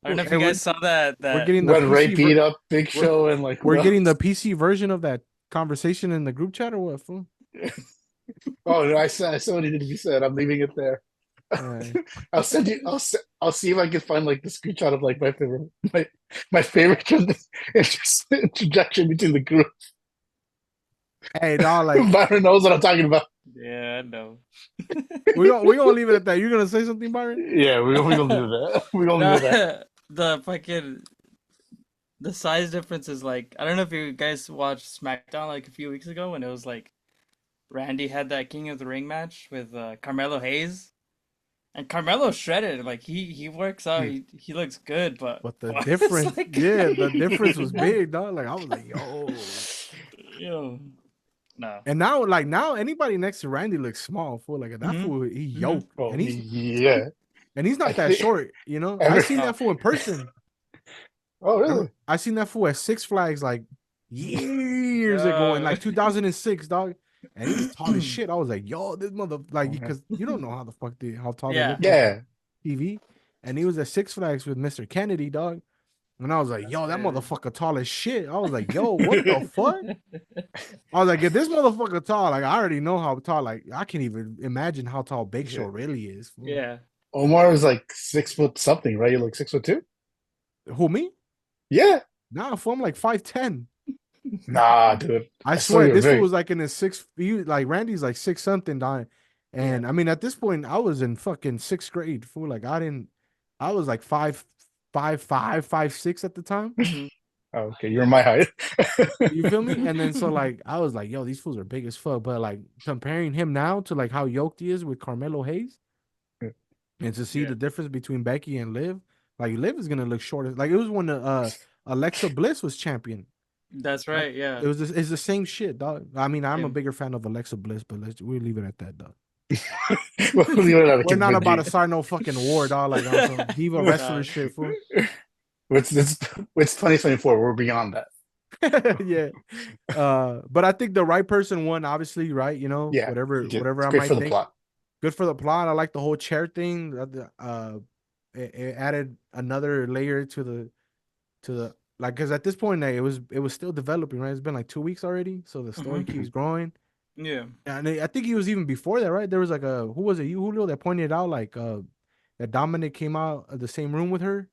I don't know if hey, you guys saw that we're that getting the when Ray PC. beat up Big We're, Show and like we're what getting the else? PC version of that conversation in the group chat or what? Fool? Oh no, I said what needed to be said. I'm leaving it there. Uh, I'll send you. I'll see if I can find like the screenshot of like my favorite interjection between the group. hey, dog. Like, Byron knows what I'm talking about. yeah, I know. we gonna leave it at that. You're gonna say something, Byron? Yeah, we gonna do that. We gonna No, do that. the fucking the size difference is like I don't know if you guys watched SmackDown like a few weeks ago when it was like Randy had that King of the Ring match with Carmelo Hayes. And Carmelo shredded. Like he works out. He looks good, but But the it's difference, like yeah, the difference was big, dog. Like I was like, yo. Yo, no. And now anybody next to Randy looks small. Fool, like that fool, he yoked, Oh and yeah. he's I not that think short. You know, I every. seen that fool in person. Oh really? I seen that fool at Six Flags like years ago in like 2006, dog. And he was tall as shit. I was like, yo, this mother, like, because you don't know how the fuck how tall they Yeah. look on Yeah. TV. And he was at Six Flags with Mr. Kennedy, dog. And I was like, yo, that That's motherfucker tall as shit. I was like, yo, what the fuck? I was like, if this motherfucker tall, like, I already know how tall, like, I can't even imagine how tall Big Show really is. Fool. Yeah. Omar was like 6 foot something, right? You're like 6'2". Who, me? Yeah. Nah, fool, I'm like 5'10". Nah, dude. I saw swear, you were this fool very. was like in his like Randy's like 6 something, dying. And I mean, at this point, I was in fucking 6th grade, fool. Like, I was like 5'6" at the time. Oh, okay, you're my height. You feel me? And then so like I was like, yo, these fools are big as fuck. But like comparing him now to like how yoked he is with Carmelo Hayes, and to see the difference between Becky and Liv, like Liv is gonna look shorter. Like it was when Alexa Bliss was champion. That's right. Yeah. It's the same shit, dog. I mean, I'm a Same. bigger fan of Alexa Bliss, but we'll leave it at that, dog. We're We're not about to start no fucking war, dog. Like on some diva wrestler shit, fool. It's 2024. We're beyond that. Yeah. But I think the right person won, obviously, right? You know, Yeah, whatever it's I great might for the think. plot. Good for the plot. I like the whole chair thing. It added another layer to the like because at this point it was still developing, right? It's been like 2 weeks already, so the story keeps growing. Yeah. And I think it was even before that, right? There was like who was it, you Julio, that pointed out like that Dominic came out of the same room with her,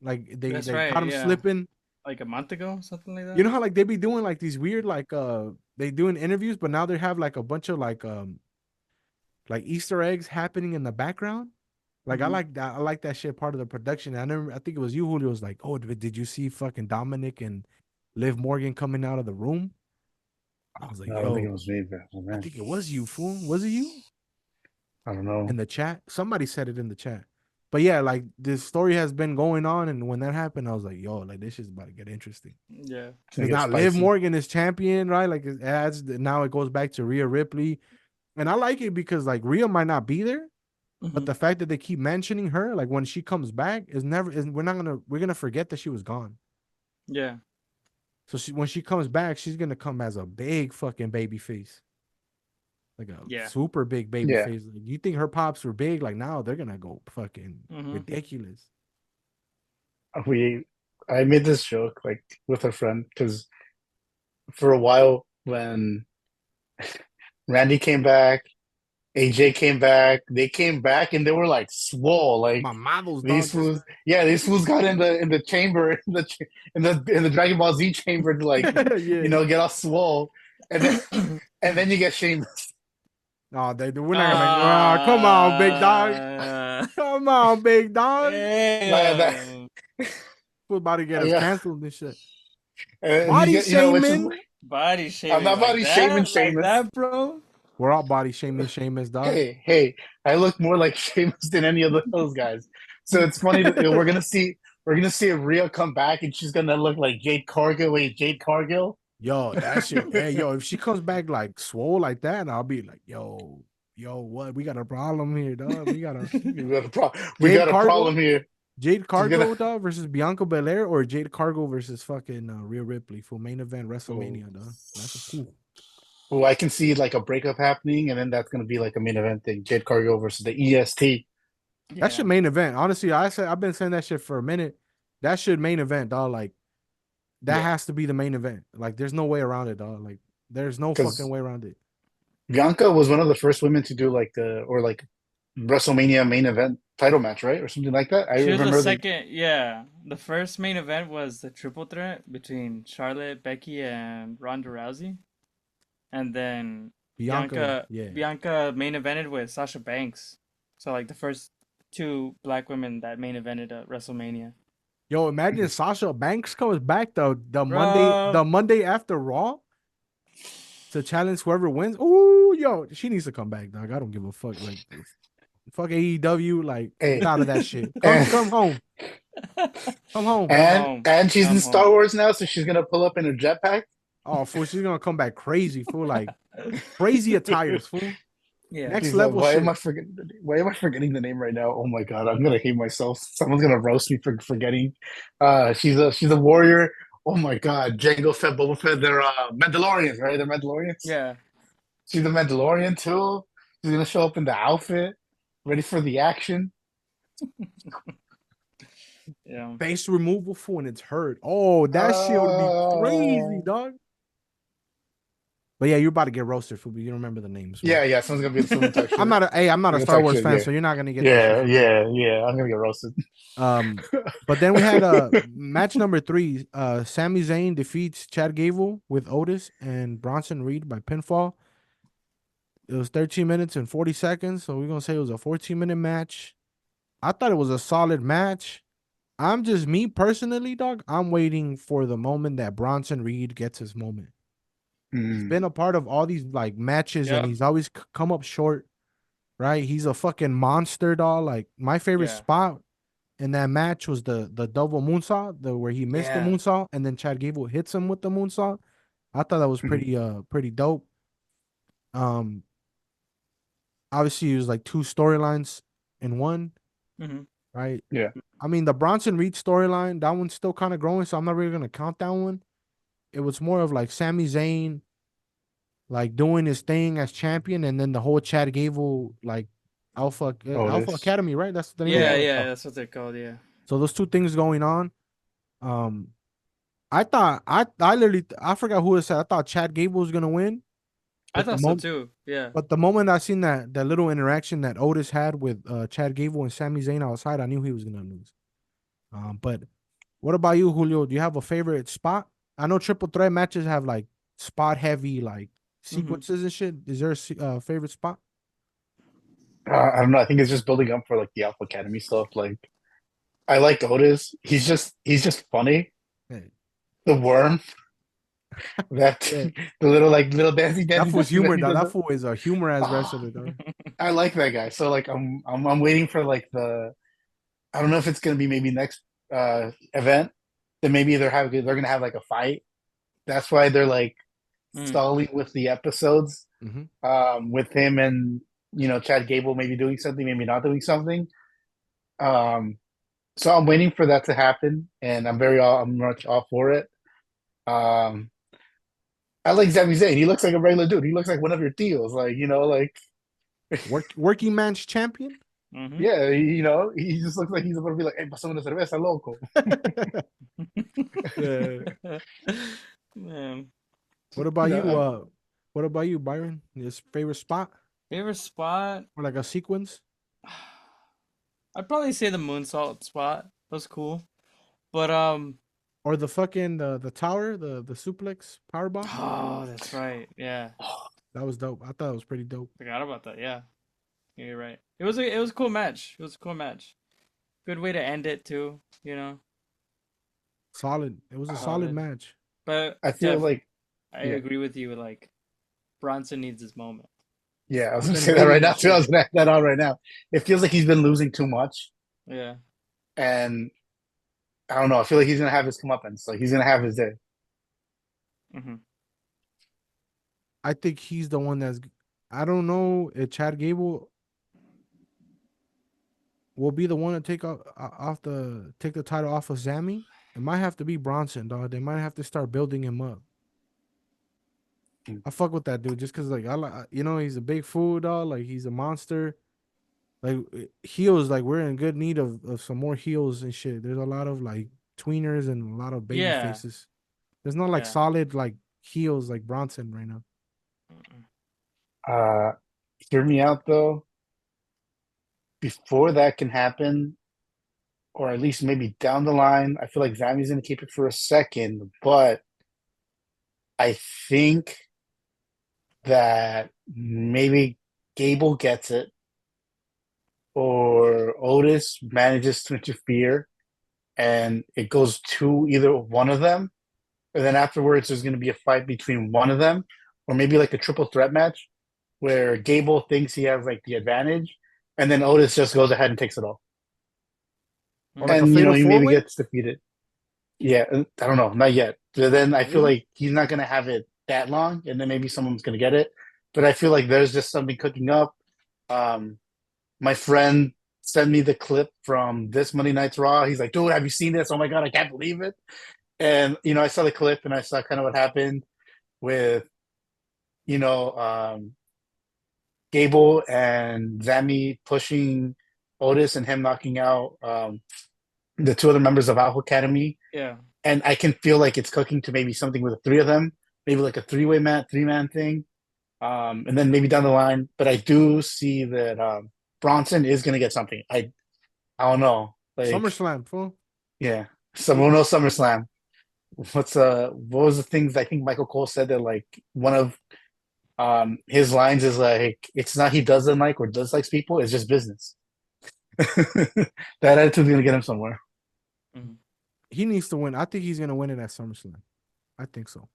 like they That's caught right. him Yeah. slipping. Like a month ago, something like that. You know how like they be doing like these weird like they doing interviews, but now they have like a bunch of like Easter eggs happening in the background. Like I like that. I like that shit part of the production. I think it was you, Julio, was like, oh, did you see fucking Dominic and Liv Morgan coming out of the room? I was like, I don't think it yo, was me, but oh, I man. think it was you, fool. Was it you? I don't know. In the chat, somebody said it in the chat. But yeah, like this story has been going on, and when that happened, I was like, yo, like this is about to get interesting. Yeah. It's gonna Because get now Liv spicy. Morgan is champion, right? Like it adds now it goes back to Rhea Ripley. And I like it because like Rhea might not be there, but Mhm. the fact that they keep mentioning her, like when she comes back, we're gonna forget that she was gone. Yeah. So when she comes back, she's gonna come as a big fucking baby face. Like a Yeah. super big baby Yeah. face. Like, you think her pops were big? Like now they're gonna go fucking Mhm. ridiculous. I made this joke like with a friend because for a while when Randy came back, AJ came back, they came back and they were like swole. Like Mamados, these dog. fools, yeah, these fools got in the chamber in the Dragon Ball Z chamber to like Yeah. get all swole, and then you get Sheamus. No, we're not gonna. Oh, come on, big dog. Come on, big dog. That, Damn. We're about to get us yeah, canceled and shit. and you Body get which is shaming. Body I'm shaming not like body shaming that? Like Sheamus. that, bro? We're all body shaming Sheamus, dog. Hey, I look more like Sheamus than any of those guys. So it's funny that we're gonna see Rhea come back and she's gonna look like Jade Cargill. Wait, Jade Cargill? Yo, that shit. Hey, yo, if she comes back like swole like that, I'll be like, yo, what? We got a problem here, dog. We got a We Jade got a Cargo, problem here. Jade She's gonna. Cargo, dog, versus Bianca Belair, or Jade Cargo versus fucking Rhea Ripley for main event Oh, WrestleMania, dog. That's a cool. oh, I can see like a breakup happening, and then that's gonna be like a main event thing. Jade Cargill versus the EST. That Yeah. should main event. Honestly, I've been saying that shit for a minute. That should main event, dog. Like that Yeah, has to be the main event. Like there's no way around it, dog. Like there's no fucking because way around it. Bianca was one of the first women to do like the or like WrestleMania main event title match, right, or something like that. I She was the remember the second, yeah. The first main event was the triple threat between Charlotte, Becky, and Ronda Rousey. And then Bianca, Bianca yeah. Bianca main evented with Sasha Banks. So like the first two black women that main evented at WrestleMania. Yo, imagine Sasha Banks comes back Bro. the Monday after Raw to challenge whoever wins. Ooh, yo, she needs to come back, dog. I don't give a fuck. Like, fuck AEW. Like, hey, get out of that shit. and Come home. Come home. Come home. and she's Come in Star home. Wars now, so she's gonna pull up in a jetpack. Oh, fool, she's gonna come back crazy, fool. Like crazy attires, fool. Yeah. Next She's level why shit. am I forgetting? Why am I forgetting the name right now? Oh my god, I'm gonna hate myself. Someone's gonna roast me for forgetting. She's a warrior. Oh my god, Jango Fett, Boba Fett. They're Mandalorians, right? They're Mandalorians. Yeah. She's a Mandalorian too. She's gonna show up in the outfit, ready for the action. Yeah. Face removal, fool, and it's hurt. Oh, that shit would be crazy, dog. But yeah, you're about to get roasted, fool. But you don't remember the names. Yeah. Someone's gonna be some type shit. I'm not a Gonna Star talk Wars shit, fan, yeah. so you're not gonna get that shit. Yeah. I'm gonna get roasted. But then we had match number 3. Sami Zayn defeats Chad Gable with Otis and Bronson Reed by pinfall. It was 13 minutes and 40 seconds, so we're gonna say it was a 14-minute match. I thought it was a solid match. I'm just me personally, dog. I'm waiting for the moment that Bronson Reed gets his moment. He's been a part of all these like matches, and Yep. he's always come up short. Right? He's a fucking monster, dog. Like my favorite Yeah. spot in that match was the double moonsault, where he missed the Yeah. moonsault and then Chad Gable hits him with the moonsault. I thought that was pretty dope. Obviously it was like 2 storylines in one, Mm-hmm. right? Yeah. I mean the Bronson Reed storyline, that one's still kind of growing, so I'm not really gonna count that one. It was more of like Sami Zayn like doing his thing as champion, and then the whole Chad Gable like Alpha Academy, right? That's the name of Yeah, it. yeah, that's what they're called, yeah. So those 2 things going on. I thought I literally I forgot who it said. I thought Chad Gable was gonna win. I But the thought so too. Yeah. But the moment I seen that little interaction that Otis had with Chad Gable and Sami Zayn outside, I knew he was gonna lose. But what about you, Julio? Do you have a favorite spot? I know triple threat matches have like spot heavy like sequences and shit. Is there a favorite spot? I don't know. I think it's just building up for like the Alpha Academy stuff. Like I like Otis. He's just funny. Hey. The worm. That Yeah. the little dancing That fool's humor, he dog. does That fool is a humor as wrestler, dog. I like that guy. So like I'm waiting for like I don't know if it's gonna be maybe next event. Then maybe they're gonna have like a fight. That's why they're like Mm. stalling with the episodes. Mm-hmm. With him and Chad Gable maybe doing something, maybe not doing something. Um, so I'm waiting for that to happen, and I'm much all for it. Um, I like Sami Zayn. He looks like a regular dude. He looks like one of your deals, like like Working man's champion. Mm-hmm. yeah, he just looks like he's gonna be like, "Hey, pasame una cerveza, loco." Yeah. Man. What about you? I'm- What about you, Byron? Your favorite spot Favorite spot? or like a sequence? I'd probably say the moonsault spot. That was cool. But Or the fucking the tower, the suplex power bomb. oh, that's right. Yeah. That was dope. I thought it was pretty dope. Forgot about that. Yeah. You're right. It was a cool match. It was a cool match. Good way to end it too, Solid. It was a solid Solid. match. But I feel Jeff, like I yeah. agree with you, like Bronson needs his moment. Yeah, I was I've gonna been say that right waiting. now too. I was gonna add that on right now. It feels like he's been losing too much, Yeah. and I don't know. I feel like he's gonna have his comeuppance. Like he's gonna have his day. Mm-hmm. I think he's the one that's. I don't know if Chad Gable will be the one to take the title off of Sammy. It might have to be Bronson, dog. They might have to start building him up. I fuck with that dude just because, like, he's a big fool, dog. Like, he's a monster. Like, heels, like, we're in good need of some more heels and shit. There's a lot of, like, tweeners and a lot of baby Yeah. faces. There's no, like, Yeah. solid, like, heels like Bronson right now. Mm-mm. Hear me out though. Before that can happen, or at least maybe down the line, I feel like Zami's gonna keep it for a second, but I think that maybe Gable gets it, or Otis manages to interfere, and it goes to either one of them, and then afterwards there's going to be a fight between one of them, or maybe like a triple threat match where Gable thinks he has like the advantage, and then Otis just goes ahead and takes it all, Or like a and fatal he four maybe way? gets defeated. Yeah, I don't know, not yet. But then I feel Really? like he's not going to have it that long, and then maybe someone's going to get it. But I feel like there's just something cooking up. Um, my friend sent me the clip from this Monday Night's Raw. He's like, "Dude, have you seen this? Oh my god, I can't believe it!" And I saw the clip and I saw kind of what happened with you know um, Gable and Zami pushing Otis and him knocking out the two other members of Alpha Academy. Yeah. And I can feel like it's cooking to maybe something with the three of them, maybe like a three-man thing, and then maybe down the line. But I do see that Bronson is going to get something. I don't know, like SummerSlam, fool. yeah, someone knows SummerSlam. What was the things I think Michael Cole said that like one of his lines is like it's not he doesn't like or dislikes people, it's just business. That attitude's gonna get him somewhere. Mm-hmm. He needs to win. I think he's gonna win it at SummerSlam. I think so.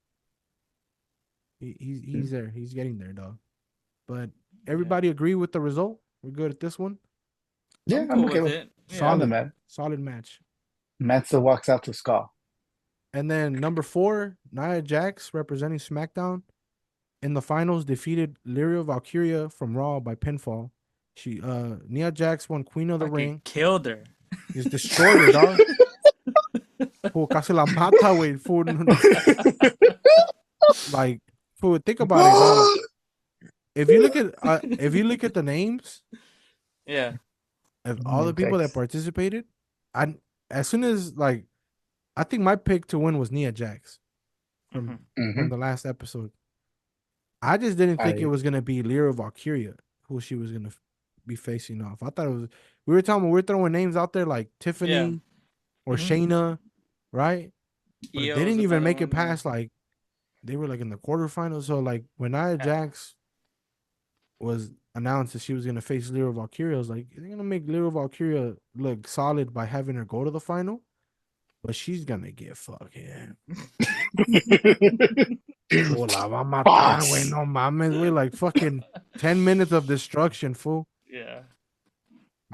He's there. He's getting there, dog. But everybody agree with the result? We're good at this one. Yeah, I'm I'm cool okay with with it. Yeah. solid, man. Solid match. Matt still walks out to Ska. And then number 4, Nia Jax representing SmackDown in the finals defeated Lyria Valkyria from Raw by pinfall. Nia Jax won Queen of the Fucking Ring. killed her. Just destroyed her, dog. Fool, casi la mata, wey. Fool. Like, fool, think about it, dog. If you look at the names Yeah. of all the people that participated, as soon as like I think my pick to win was Nia Jax from the last episode. I just didn't think it was gonna be Lyra Valkyria who she was gonna be facing off. I thought it was. We were throwing names out there like Tiffany or Shayna, right? But they didn't even make it past like they were like in the quarterfinals. So like when Nia Jax was announced that she was gonna face Lyra Valkyria, I was like, they're gonna make Lyra Valkyria look solid by having her go to the final, but she's gonna get fucking. Oh, la va a matar, güey. No mames, güey. Like fucking 10 minutes of destruction, fool. Yeah.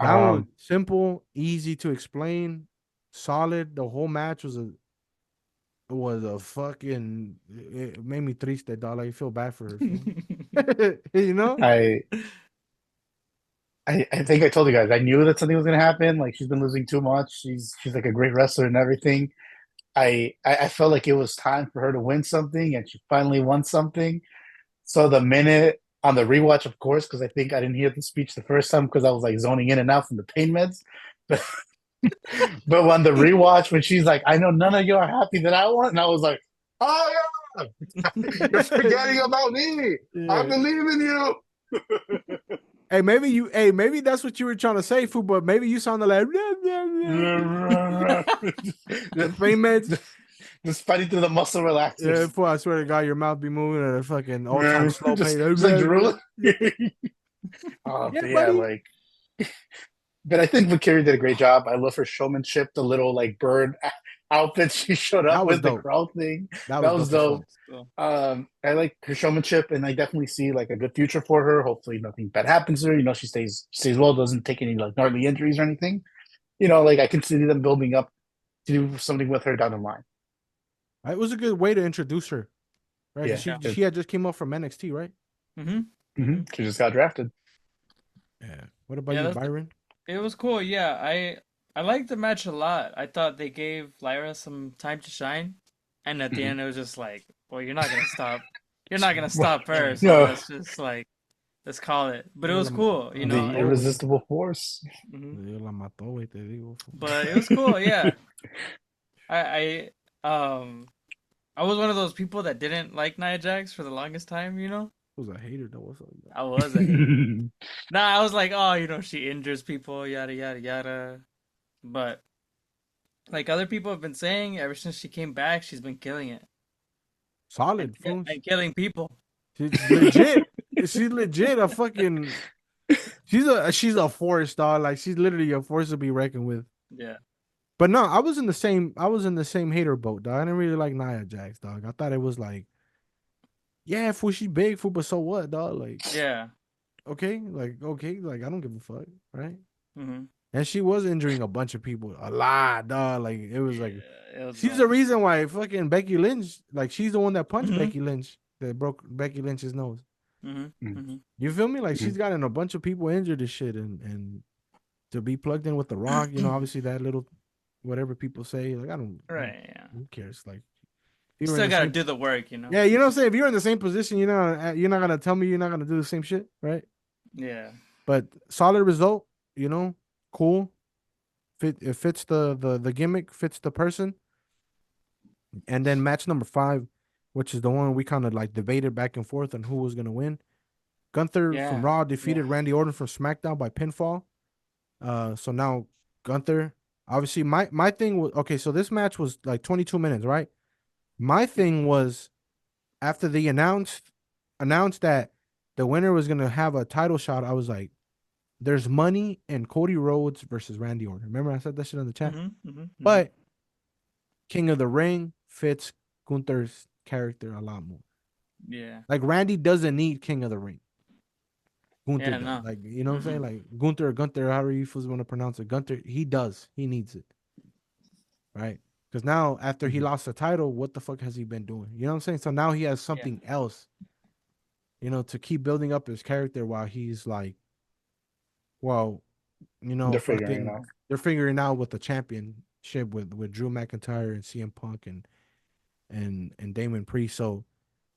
That one simple, easy to explain, solid. The whole match was a fucking. It made me triste, dog. Like, you feel bad for her. You know? I think I told you guys I knew that something was gonna happen. Like she's been losing too much. She's like a great wrestler and everything. I felt like it was time for her to win something, and she finally won something. So the minute on the rewatch, of course, because I think I didn't hear the speech the first time because I was like zoning in and out from the pain meds. But but when the rewatch, when she's like, "I know none of you are happy that I won," and I was like, "Oh yeah, you're forgetting about me. I believe in you." Hey, maybe that's what you were trying to say, Fu, but maybe you sounded like the pain meds. Just fighting through the muscle relaxers. Yeah, Fu, I swear to God, your mouth be moving at a fucking all-time slow pace. Just like drooling. Oh, Yeah, yeah, buddy. like. But I think Valkyrie did a great job. I love her showmanship, the little like bird outfit she showed up with, the crowd thing. That was dope. I like her showmanship, and I definitely see like a good future for her. Hopefully, nothing bad happens to her. You know, she stays well, doesn't take any like gnarly injuries or anything. You know, like I can see them building up to do something with her down the line. It was a good way to introduce her, right? Yeah, she had just came up from NXT, right? She just got drafted. Yeah. What about you, Byron? It was cool. Yeah, I liked the match a lot. I thought they gave Lyra some time to shine, and at the end it was just like, well, you're not gonna stop. You're not gonna stop her. So let's just like, let's call it. But it was cool, you know. The irresistible force. But it was cool. Yeah. I was one of those people that didn't like Nia Jax for the longest time, you know. I was a hater though. I was a hater. Nah, I was like, oh, you know, she injures people, yada yada yada. But like other people have been saying, ever since she came back, she's been killing it. Solid, and killing people. She's legit. She's legit a fucking. She's a force, dog. Like she's literally a force to be reckoned with. Yeah. But no, I was in the same hater boat, dog. I didn't really like Nia Jax, dog. I thought it was like, yeah, fool, she big, fool, but so what, dog? Like, yeah, okay, like I don't give a fuck, right? And she was injuring a bunch of people, a lot, dog. Like it was like, she's the reason why fucking Becky Lynch, like she's the one that punched Becky Lynch, that broke Becky Lynch's nose. You feel me? Like she's gotten a bunch of people injured and shit, and to be plugged in with The Rock, you know, obviously that little whatever people say, like I don't, yeah. Who cares? Like you still gotta do the work, you know. Yeah, you know what I'm saying. If you're in the same position, you're not gonna tell me you're not gonna do the same shit, right? Yeah. But solid result, you know, cool. It fits the gimmick, fits the person. And then match number 5, which is the one we kind of like debated back and forth on who was gonna win. Gunther from Raw defeated Randy Orton from SmackDown by pinfall. So now Gunther, obviously my thing was, okay, so this match was like 22 minutes, right? My thing was, after they announced that the winner was gonna have a title shot, I was like, there's money in Cody Rhodes versus Randy Orton. Remember I said that shit in the chat? But King of the Ring fits Gunther's character a lot more. Yeah. Like Randy doesn't need King of the Ring. Gunther does. No. Like, you know what I'm saying? Like Gunther, however you want to pronounce it. Gunther, he does. He needs it. Right? Because now, after he lost the title, what the fuck has he been doing? You know what I'm saying? So now he has something else, you know, to keep building up his character while he's like, well, you know, they're figuring out with the championship with Drew McIntyre and CM Punk and Damon Priest. So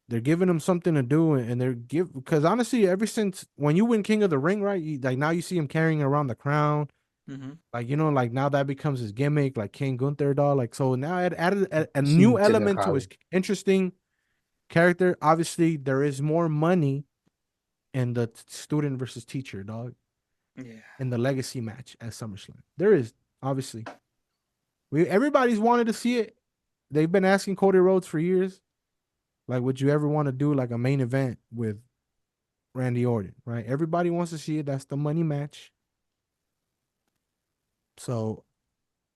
they're giving him something to do, and because honestly, ever since when you win King of the Ring, right? Like now you see him carrying around the crown. Like, you know, like now that becomes his gimmick, like King Gunther, dog. Like, so now it added a new element to his interesting character. Obviously, there is more money in the student versus teacher, dog. Yeah. In the legacy match at SummerSlam. There is, obviously. Everybody's wanted to see it. They've been asking Cody Rhodes for years. Like, would you ever want to do like a main event with Randy Orton, right? Everybody wants to see it. That's the money match. So,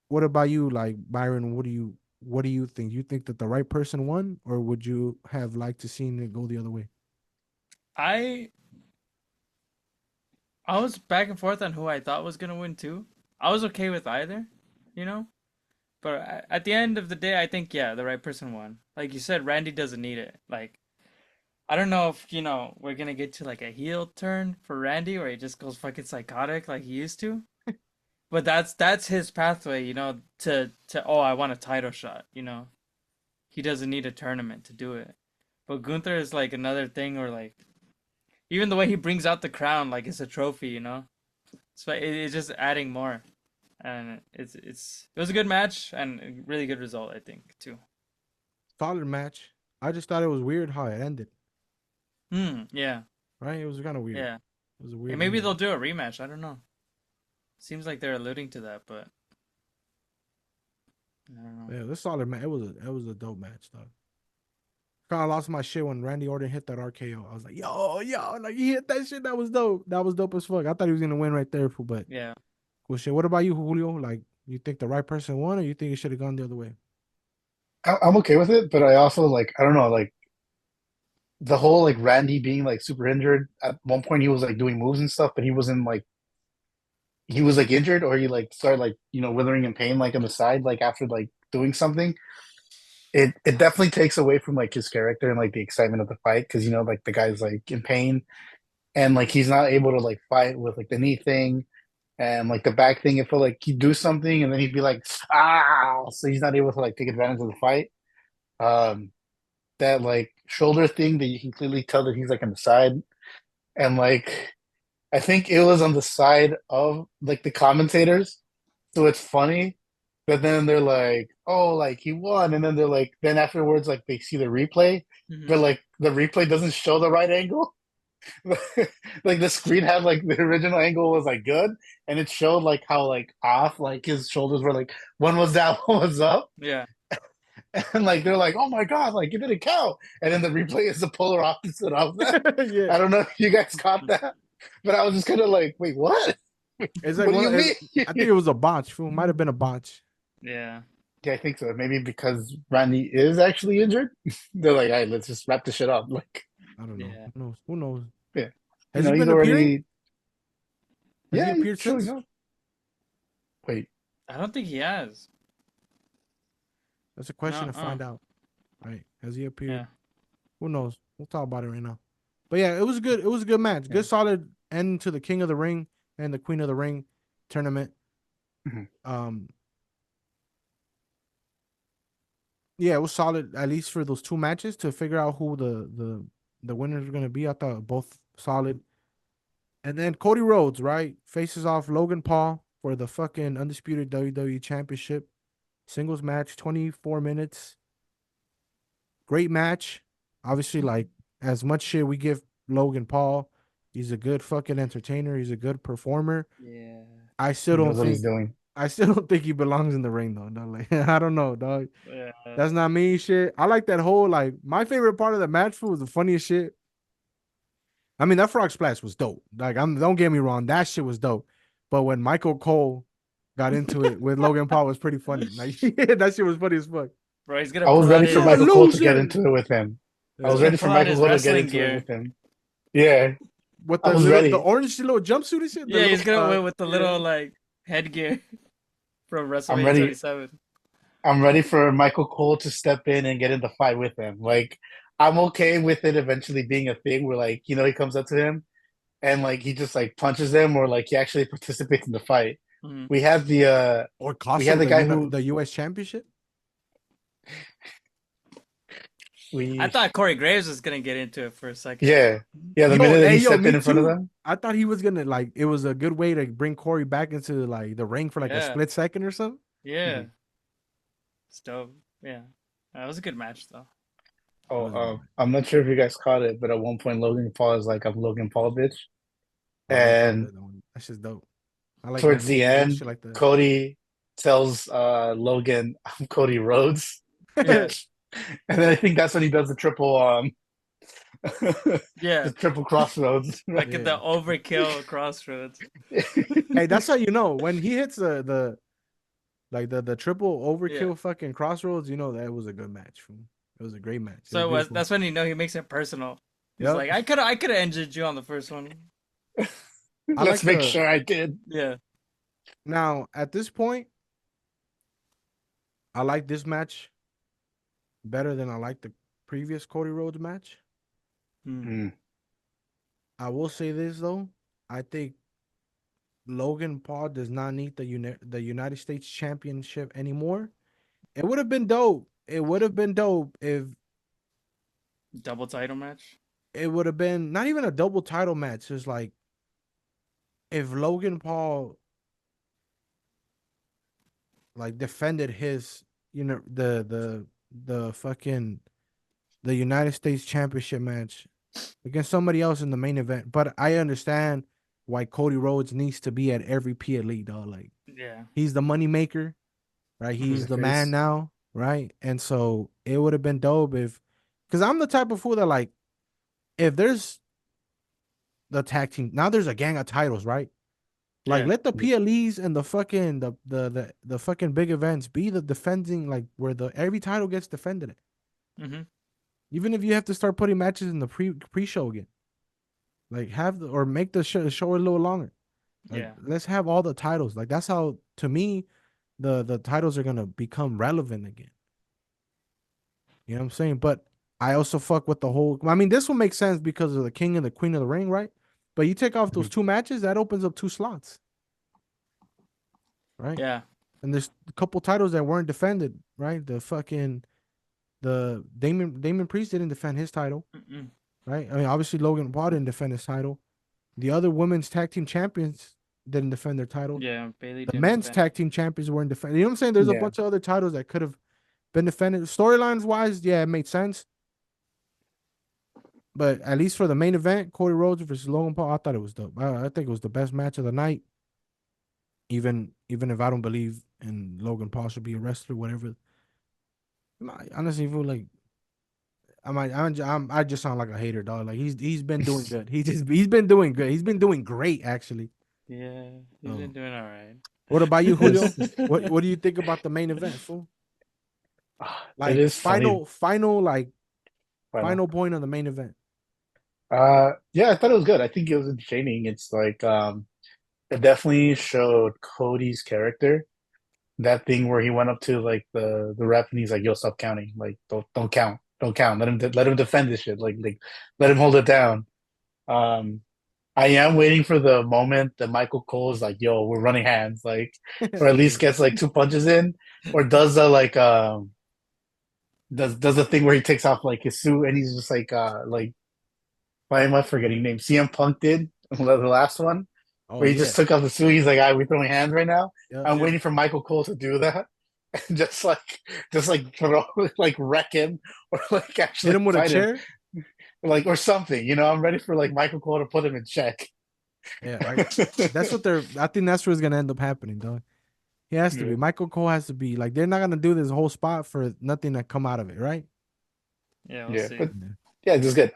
what about you, like Byron? What do you think? You think that the right person won, or would you have liked to seen it go the other way? I I was back and forth on who I thought was gonna win too. I was okay with either, you know. But at the end of the day, I think yeah, the right person won. Like you said, Randy doesn't need it. Like I don't know if we're gonna get to like a heel turn for Randy, where he just goes fucking psychotic like he used to. But that's his pathway, to oh, I want a title shot. He doesn't need a tournament to do it. But Gunther is like another thing, or like even the way he brings out the crown, like it's a trophy. So it's just adding more, and it was a good match and a really good result, I think too. Solid match. I just thought it was weird how it ended. Yeah. Right? It was kind of weird. Yeah. It was a Hey, weird. maybe ending. they'll do a rematch. I don't know. Seems like they're alluding to that, but I don't know. Yeah, this solid match. It was a dope match though. Kind of lost my shit when Randy Orton hit that RKO. I was like, yo, like he hit that shit. That was dope. That was dope as fuck. I thought he was gonna win right there, but Yeah. cool shit. What about you, Julio? Like, you think the right person won, or you think it should have gone the other way? I'm okay with it, but I also like I don't know like the whole like Randy being like super injured. At one point, he was like doing moves and stuff, but he was like injured, or he like started like withering in pain like on the side like after like doing something. It definitely takes away from like his character and like the excitement of the fight because like the guy's like in pain and like he's not able to like fight with like the knee thing and like the back thing. It felt like he'd do something and then he'd be like so he's not able to like take advantage of the fight. Um, that like shoulder thing that you can clearly tell that he's like on the side and like I think it was on the side of like the commentators, so it's funny. But then they're like, "Oh, like he won," and then they're like, then afterwards, like they see the replay, Hmm. but like the replay doesn't show the right angle. Like the screen had like the original angle was like good, and it showed like how like off like his shoulders were like one was down, one was up, Yeah. and like they're like, "Oh my god, like it didn't count," and then the replay is the polar opposite of that. Yeah, I don't know if you guys caught that, but I was just kind of like, "Wait, what? it's like What do you mean?" I think it was a botch. Fool, might have been a botch. Yeah. Yeah, I think so. Maybe because Randy is actually injured, they're like, "All right, let's just wrap this shit up." Like, I don't know. Yeah. Who knows? Who knows? yeah, Has he he's been appearing? already, Has he yeah, he's appeared showing since? up. Wait, I don't think he has. That's a No. question to find out. Right? Has he appeared? Yeah. Who knows? We'll talk about it right now. But yeah, it was good. It was a good match. yeah. Good, solid end to the King of the Ring and the Queen of the Ring tournament. Mhm. Yeah, it was solid at least for those two matches to figure out who the winners are gonna be. I thought both solid. And then Cody Rhodes, right, faces off Logan Paul for the fucking undisputed WWE Championship singles match, 24 minutes. Great match. Obviously, like as much shit we give Logan Paul, he's a good fucking entertainer. He's a good performer. Yeah. I still He don't knows what he's think doing. I still don't think he belongs in the ring though. Dog. Like, I don't know, dog. Yeah. That's not me shit. I like that whole like my favorite part of the match was the funniest shit. I mean that frog splash was dope. Like don't get me wrong, that shit was dope. But when Michael Cole got into it with Logan Paul was pretty funny. Like yeah, that shit was funny as fuck. Bro, he's gonna I was pull out ready for You're a his Michael Cole to get loser. into it with him. I he's was Yeah. gonna ready for pull out Michael his Cole to get wrestling into it gear. with him. Yeah, With I the was little the ready. orange little jumpsuit and shit. The Yeah, little he's gonna win with the yeah. little like headgear from I'm WrestleMania ready. 27. I'm ready for Michael Cole to step in and get in the fight with him. Like, I'm okay with it eventually being a thing where like he comes up to him and like he just like punches him or like he actually participates in the fight. Hmm. We had the Or we cost had him the guy who the US championship. I we thought Corey Graves was gonna get into it for a second. yeah, yeah, the Yo, minute that hey he yo, stepped me in front of too. them. I thought he was gonna like it was a good way to bring Corey back into like the ring for like a Yeah, split second or something. yeah, Mhm. it's dope. Yeah, that was a good match though. It Oh, was a good match. I'm not sure if you guys caught it, but at one point Logan Paul is like, "I'm Logan Paul, bitch," Oh, I didn't catch and that one. That's just dope. I like towards the I like end, shit like that. Cody tells Logan, "I'm Cody Rhodes," and Yeah, then I think that's when he does the triple yeah, the triple crossroads. like at the Yeah. overkill crossroads. Hey, that's how you know when he hits the like the triple Yeah. overkill fucking crossroads. You know that was a good match. Fool. It was a great match. It was So beautiful. that's when he makes it personal. He's Yep. like, I could have injured you on the first one. Let's make sure I did. Yeah. Now at this point, I like this match better than I like the previous Cody Rhodes match. Mm. I will say this though, I think Logan Paul does not need the United States Championship anymore. It would have been dope. It would have been dope if Double title match. it would have been not even a double title match. It's like if Logan Paul like defended his, the fucking the United States Championship match against somebody else in the main event. But I understand why Cody Rhodes needs to be at every P Elite, dog. Like Yeah. he's the money maker, right? He's the man now, right? And so it would have been dope if, because I'm the type of fool that like, if there's the tag team now, there's a gang of titles, right? Like let the PLEs and the fucking the fucking big events be the defending, like where the every title gets defended. Mm-hmm. Even if you have to start putting matches in the pre-show again, like have or make the show a little longer. Like, Yeah. let's have all the titles. Like that's how, to me, the titles are gonna become relevant again. You know what I'm saying? But I also fuck with the whole. I mean, this will make sense because of the King and the Queen of the Ring, right? But you take off those two matches, that opens up 2 slots, right? Yeah. And there's a couple titles that weren't defended, right? The Damon Priest didn't defend his title, right? I mean, obviously Logan Paul didn't defend his title. The other women's tag team champions didn't defend their title. Yeah, Bailey. The men's tag team champions weren't defended. You know what I'm saying? There's a bunch of other titles that could have been defended. Storylines wise, yeah, it made sense. But at least for the main event, Cody Rhodes versus Logan Paul, I thought it was dope. I think it was the best match of the night. Even if I don't believe in Logan Paul should be a wrestler, whatever. I honestly feel like I just sound like a hater, dog. Like he's been doing good. He's been doing good. He's been doing great, actually. Yeah, he's been doing all right. What about you, Julio? What do you think about the main event, fool? Like it is final point of the main event. Yeah, I thought it was good. I think it was entertaining. It's like it definitely showed Cody's character. That thing where he went up to like the ref and he's like, "Yo, stop counting. Like, don't count. Don't count. Let him defend this shit. Like let him hold it down." I am waiting for the moment that Michael Cole is like, "Yo, we're running hands," like, or at least gets like 2 punches in, or does the like does the thing where he takes off like his suit and he's just like why am I forgetting names? CM Punk did the last one. Where he just took off the suit. He's like, "All right, we're throwing hands right now." I'm waiting for Michael Cole to do that, and just like throw, like wreck him, or like actually hit him with a chair, like or something. You know, I'm ready for like Michael Cole to put him in check. Yeah, that's what I think that's what's gonna end up happening, dog. He has to be. Michael Cole has to be like. They're not gonna do this whole spot for nothing to come out of it, right? Yeah, we'll see. But yeah, it was good.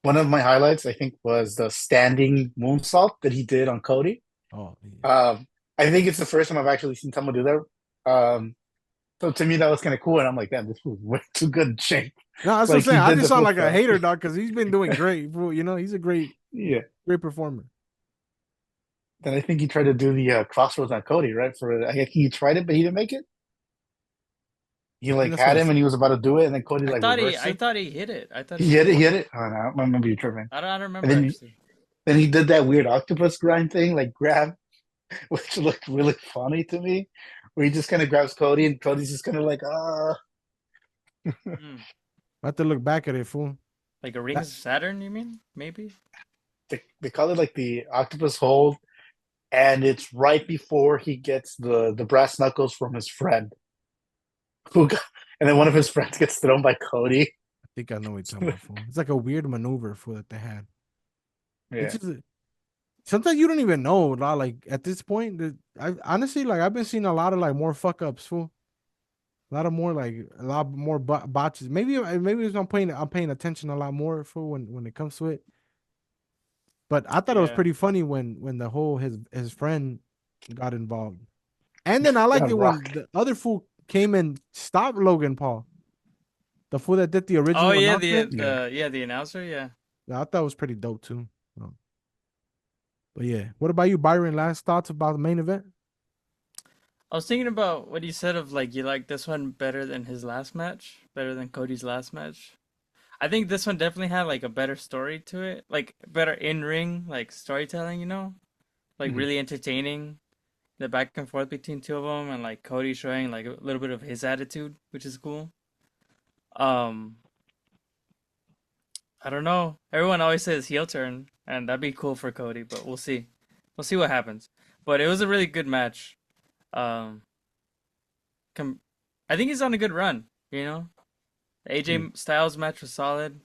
One of my highlights, I think, was the standing moonsault that he did on Cody. Oh, yeah. I think it's the first time I've actually seen someone do that. So to me, that was kind of cool, and I'm like, "Damn, this was way too good in shape." No, that's like, what I'm saying. I just sound like a hater, dog, because he's been doing great. You know, he's a great performer. Then I think he tried to do the crossroads on Cody, right? I think he tried it, but he didn't make it. He like had him, and he was about to do it, and then Cody I thought he hit it. I thought he hit it. He hit it. Oh, no, I remember you tripping. I don't remember. Actually. Then he did that weird octopus grind thing, like grab, which looked really funny to me, where he just kind of grabs Cody, and Cody's just kind of like, I have to look back at it, fool. Like a ring of Saturn, you mean? Maybe. They call it like the octopus hold, and it's right before he gets the brass knuckles from his friend. And then one of his friends gets thrown by Cody. I think I know what you're talking about, fool. It's like a weird maneuver for that they had. Yeah. Sometimes you don't even know, like at this point. I honestly like I've been seeing a lot of like more fuck ups, fool. A lot more botches. Maybe it's I'm paying attention a lot more, fool, when it comes to it. But I thought it was pretty funny when the whole his friend got involved, and then I liked it when the other fool came and stopped Logan Paul. The fool that did the original. Oh yeah, the announcer, yeah. I thought it was pretty dope too. But yeah, what about you, Byron? Last thoughts about the main event? I was thinking about what you said of like you like this one better than his last match, better than Cody's last match. I think this one definitely had like a better story to it, like better in ring like storytelling, you know, like Mhm. really entertaining. The back and forth between two of them, and like Cody showing like a little bit of his attitude, which is cool. Um, I don't know. Everyone always says heel turn, and that'd be cool for Cody, but we'll see. We'll see what happens. But it was a really good match. Um, com- I think he's on a good run. You know, the AJ Styles match was solid.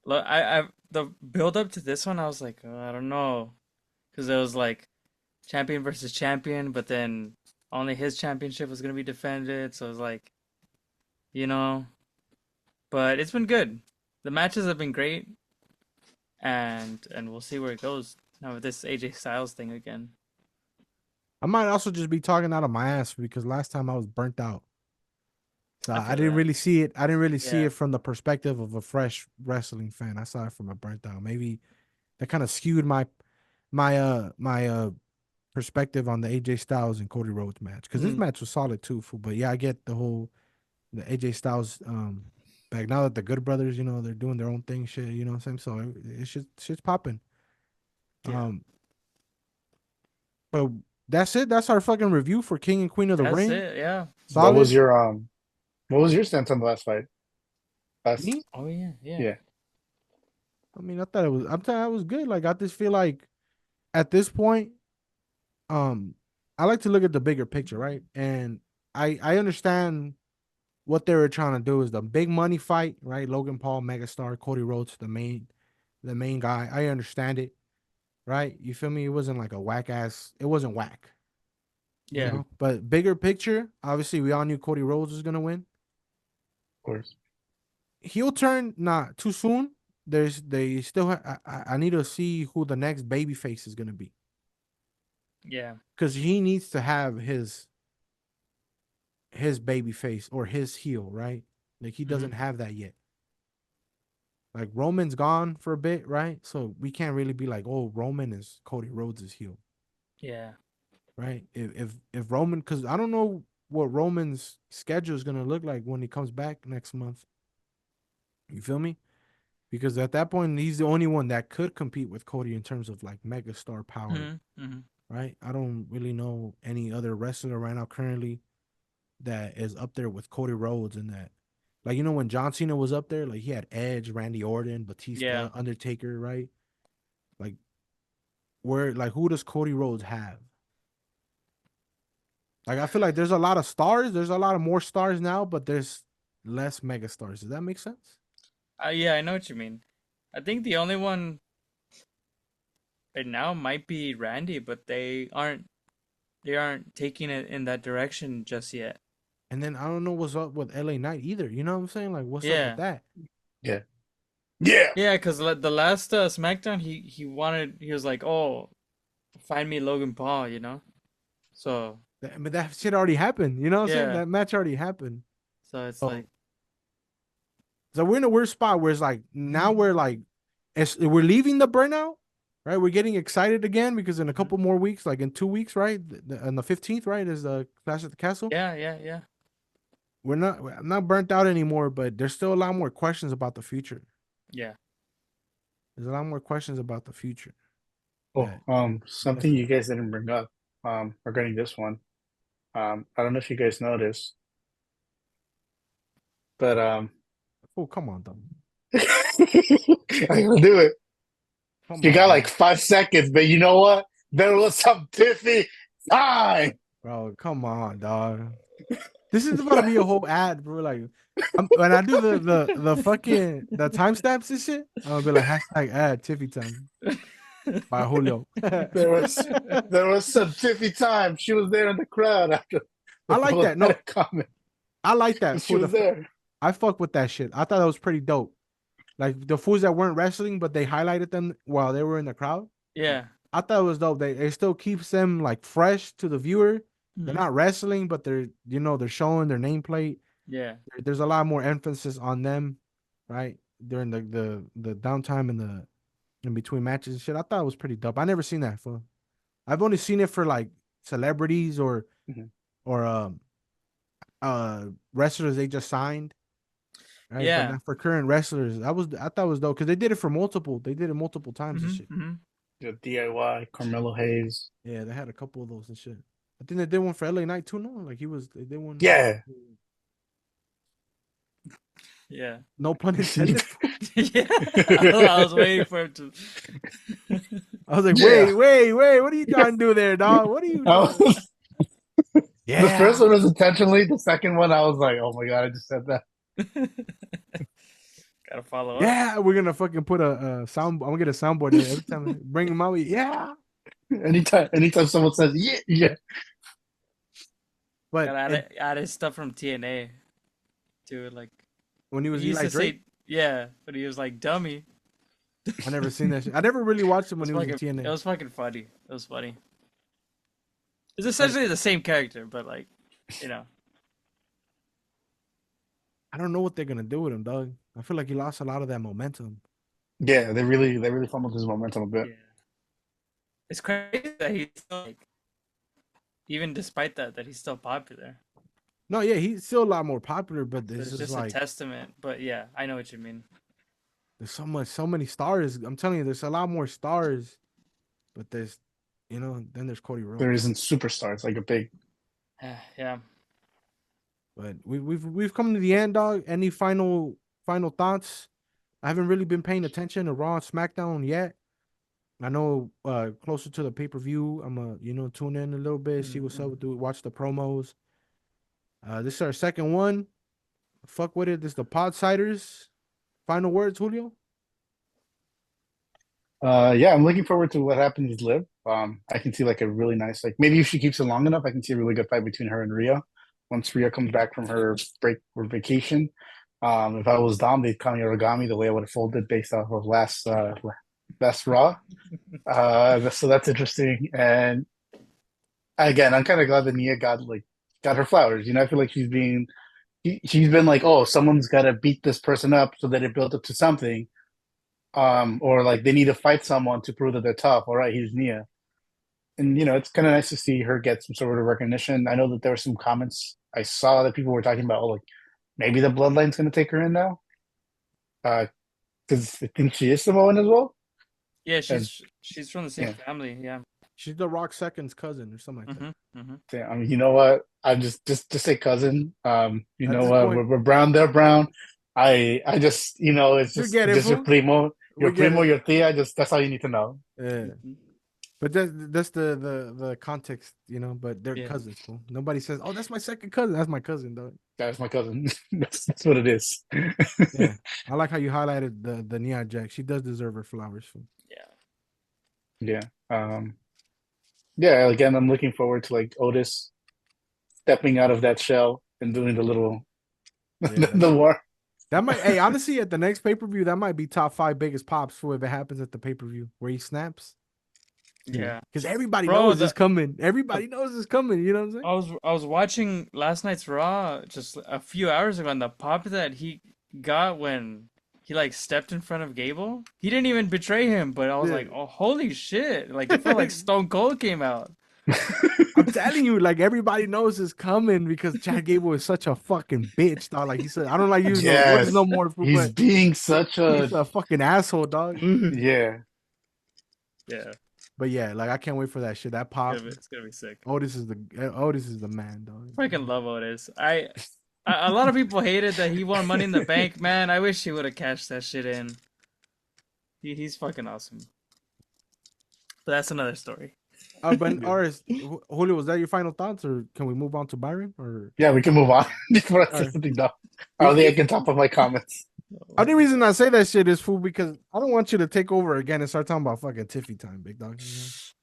Look, I the build up to this one, I was like, I don't know, because it was like champion versus champion, but then only his championship was gonna be defended, so it was like, you know, but it's been good. The matches have been great, and we'll see where it goes now with this AJ Styles thing again. I might also just be talking out of my ass because last time I was burnt out. So I I feel didn't that. really see it. I didn't really see Yeah. it from the perspective of a fresh wrestling fan. I saw it from a burnt out. Maybe that kind of skewed my perspective on the AJ Styles and Cody Rhodes match because this Mm, match was solid too. But yeah, I get the AJ Styles back now that the Good Brothers, they're doing their own thing, shit. You know what I'm saying? So shit's popping. yeah. Um, but that's it. That's our fucking review for King and Queen of the That's Ring. it. Yeah. What was Solid. your what was your stance on the last fight? Last, Me? Oh yeah. Yeah. yeah, I mean, I'm telling it was good. Like I just feel like at this point, um, I like to look at the bigger picture, right? And I understand what they were trying to do is the big money fight, right? Logan Paul, megastar, Cody Rhodes, the main guy. I understand it, right? You feel me? It wasn't like a whack ass. It wasn't whack, Yeah. But bigger picture, obviously, we all knew Cody Rhodes was gonna win. of course. Heel turn, not too soon. They still. I need to see who the next baby face is gonna be Yeah. because he needs to have his baby face or his heel, right? Like he Hmm. doesn't have that yet. Like Roman's gone for a bit, right? So we can't really be like, oh, Roman is Cody Rhodes' heel, Yeah. right? If Roman, because I don't know what Roman's schedule is gonna look like when he comes back next month. You feel me? Because at that point, he's the only one that could compete with Cody in terms of like megastar power, Hmm. Hmm. right? I don't really know any other wrestler right now currently that is up there with Cody Rhodes and that. Like, when John Cena was up there, like he had Edge, Randy Orton, Yeah. Batista, Undertaker, right? Like who does Cody Rhodes have? Like I feel like there's a lot of stars, there's a lot of more stars now, but there's less mega stars. Does that make sense? Yeah. I know what you mean. I think the only one right now might be Randy, but they aren't. They aren't taking it in that direction just yet. And then I don't know what's up with LA Knight either. You know what I'm saying? Like what's up with Yeah. that? Yeah, yeah. Yeah. Because the last SmackDown, he was like, oh, find me Logan Paul, you know. So But that shit already happened. You know what I'm saying? yeah. That match already happened. So it's So like, So we're in a weird spot where it's like now we're leaving the burnout, right? We're getting excited again because in a mhm. couple more weeks, like in 2 weeks, right? On the 15th, right, is the Clash at the Castle. Yeah. Yeah. Yeah. We're not burnt out anymore, but there's still a lot more questions about the future. Yeah. There's a lot more questions about the future. Oh, That something you guys didn't bring up, regarding this one. I don't know if you guys noticed, but oh, come on, though. I gotta do it. Come You got on, like bro. 5 seconds, but you know what? There was some tiffy time. Bro, come on, dog. This is about to be a whole ad, bro. Like, when I do the fucking the timestamps and shit, I'm gonna be like hashtag ad Tiffy time by Julio. There was there was some tiffy time. She was there in the crowd after the I like full that. No, comment. I like that She for was there. I fuck with that shit. I thought that was pretty dope. Like the fools that weren't wrestling, but they highlighted them while they were in the crowd. Yeah. I thought it was dope. It still keeps them like fresh to the viewer. They're Hmm. not wrestling, but they're showing their nameplate. Yeah. There's a lot more emphasis on them, right? During the downtime and in between matches and shit. I thought it was pretty dope. I never seen that, fool. I've only seen it for like celebrities or Mhm. or wrestlers they just signed. Right, but Yeah. not for current wrestlers. I thought it was dope because they did it for multiple. They did it multiple times and shit. The DIY, Carmelo Hayes. Yeah, they had a couple of those and shit. I think they did one for LA Knight too. No, like they did one. Yeah. Yeah. No pun intended. Yeah. I was waiting for him to. I was like, Yeah. wait, what are you trying to do there, dog? What are you doing? Yeah. The first one was intentionally. The second one, I was like, oh my God, I just said that. Gotta follow up. Yeah, we're gonna fucking put a sound. I'm gonna get a soundboard there every time I bring him out. Yeah. Anytime someone says, yeah. But Gotta add his stuff from TNA to it, like when he was he used Eli to Drake, say, yeah, but he was like dummy. I never seen that shit. I never really watched him when It he was was in fucking- TNA. It was fucking funny. It was funny. It's essentially the same character, but like, you know. I don't know what they're gonna do with him, dog. I feel like he lost a lot of that momentum. Yeah, they really fumbled his momentum a bit. Yeah. It's crazy that he's still like, even despite that he's still popular. No, yeah, he's still a lot more popular, but It's it's just like a testament. But yeah, I know what you mean. there's so many stars. I'm telling you, there's a lot more stars, but there's, then there's Cody Rhodes. There isn't superstars like a big. Yeah. But we've come to the end, dog. Any final thoughts? I haven't really been paying attention to Raw and SmackDown yet. I know closer to the pay-per-view, I'm tune in a little bit, see what's up, watch the promos. This is our second one. Fuck with it. This is the Podsiders. Final words, Julio? Yeah, I'm looking forward to what happens live. I can see like a really nice, like maybe if she keeps it long enough, I can see a really good fight between her and Rhea. Once Rhea comes back from her break or vacation. If I was Dom, they'd call me origami the way I would have folded based off of last Raw. So that's interesting. And again, I'm kind of glad that Nia got her flowers. I feel like she's been like, oh, someone's got to beat this person up so that it built up to something. Or like they need to fight someone to prove that they're tough. All right, here's Nia. And it's kind of nice to see her get some sort of recognition. I know that there were some comments I saw that people were talking about, like maybe the Bloodline's going to take her in now, because I think she is Samoan as well. Yeah, she's from the same family. Yeah, she's the Rock Second's cousin or something like that. Yeah, I mean, you know what? I'm just say cousin. You know this what? point- We're brown. They're brown. I just it's just get it, just your fool. primo, We get it. your tia. That's all you need to know. Yeah. But that's the context, but they're cousins, fool. Nobody says, oh, that's my second cousin. That's my cousin, dog. That's my cousin. that's what it is. Yeah. I like how you highlighted the Nia Jax. She does deserve her flowers, fool. Yeah. Yeah. Again, I'm looking forward to like Otis stepping out of that shell and doing the little the war. That might, hey, honestly, at the next pay-per-view, that might be top 5 biggest pops for if it happens at the pay-per-view where he snaps. Yeah. Because everybody knows it's coming. Everybody knows it's coming. You know what I'm saying? I was watching last night's Raw just a few hours ago, and the pop that he got when he like stepped in front of Gable, he didn't even betray him. But I was like, oh, holy shit! Like it felt like Stone Cold came out. I'm telling you, like everybody knows it's coming because Chad Gable is such a fucking bitch, dog. Like he said, I don't like using those words no more. He's being such he's a fucking asshole, dog. Yeah. But yeah, like I can't wait for that shit. That pop. It's gonna be sick. Otis is the man, dog. Freaking love Otis. A lot of people hated that he won Money in the Bank. Man, I wish he would have cashed that shit in. He's fucking awesome. But that's another story. But Julio, was that your final thoughts, or can we move on to Byron? Or yeah, we can move on before I say something dumb. I don't think I can top of my comments. Only reason I say that shit is, fool, because I don't want you to take over again and start talking about fucking Tiffy time, big dog.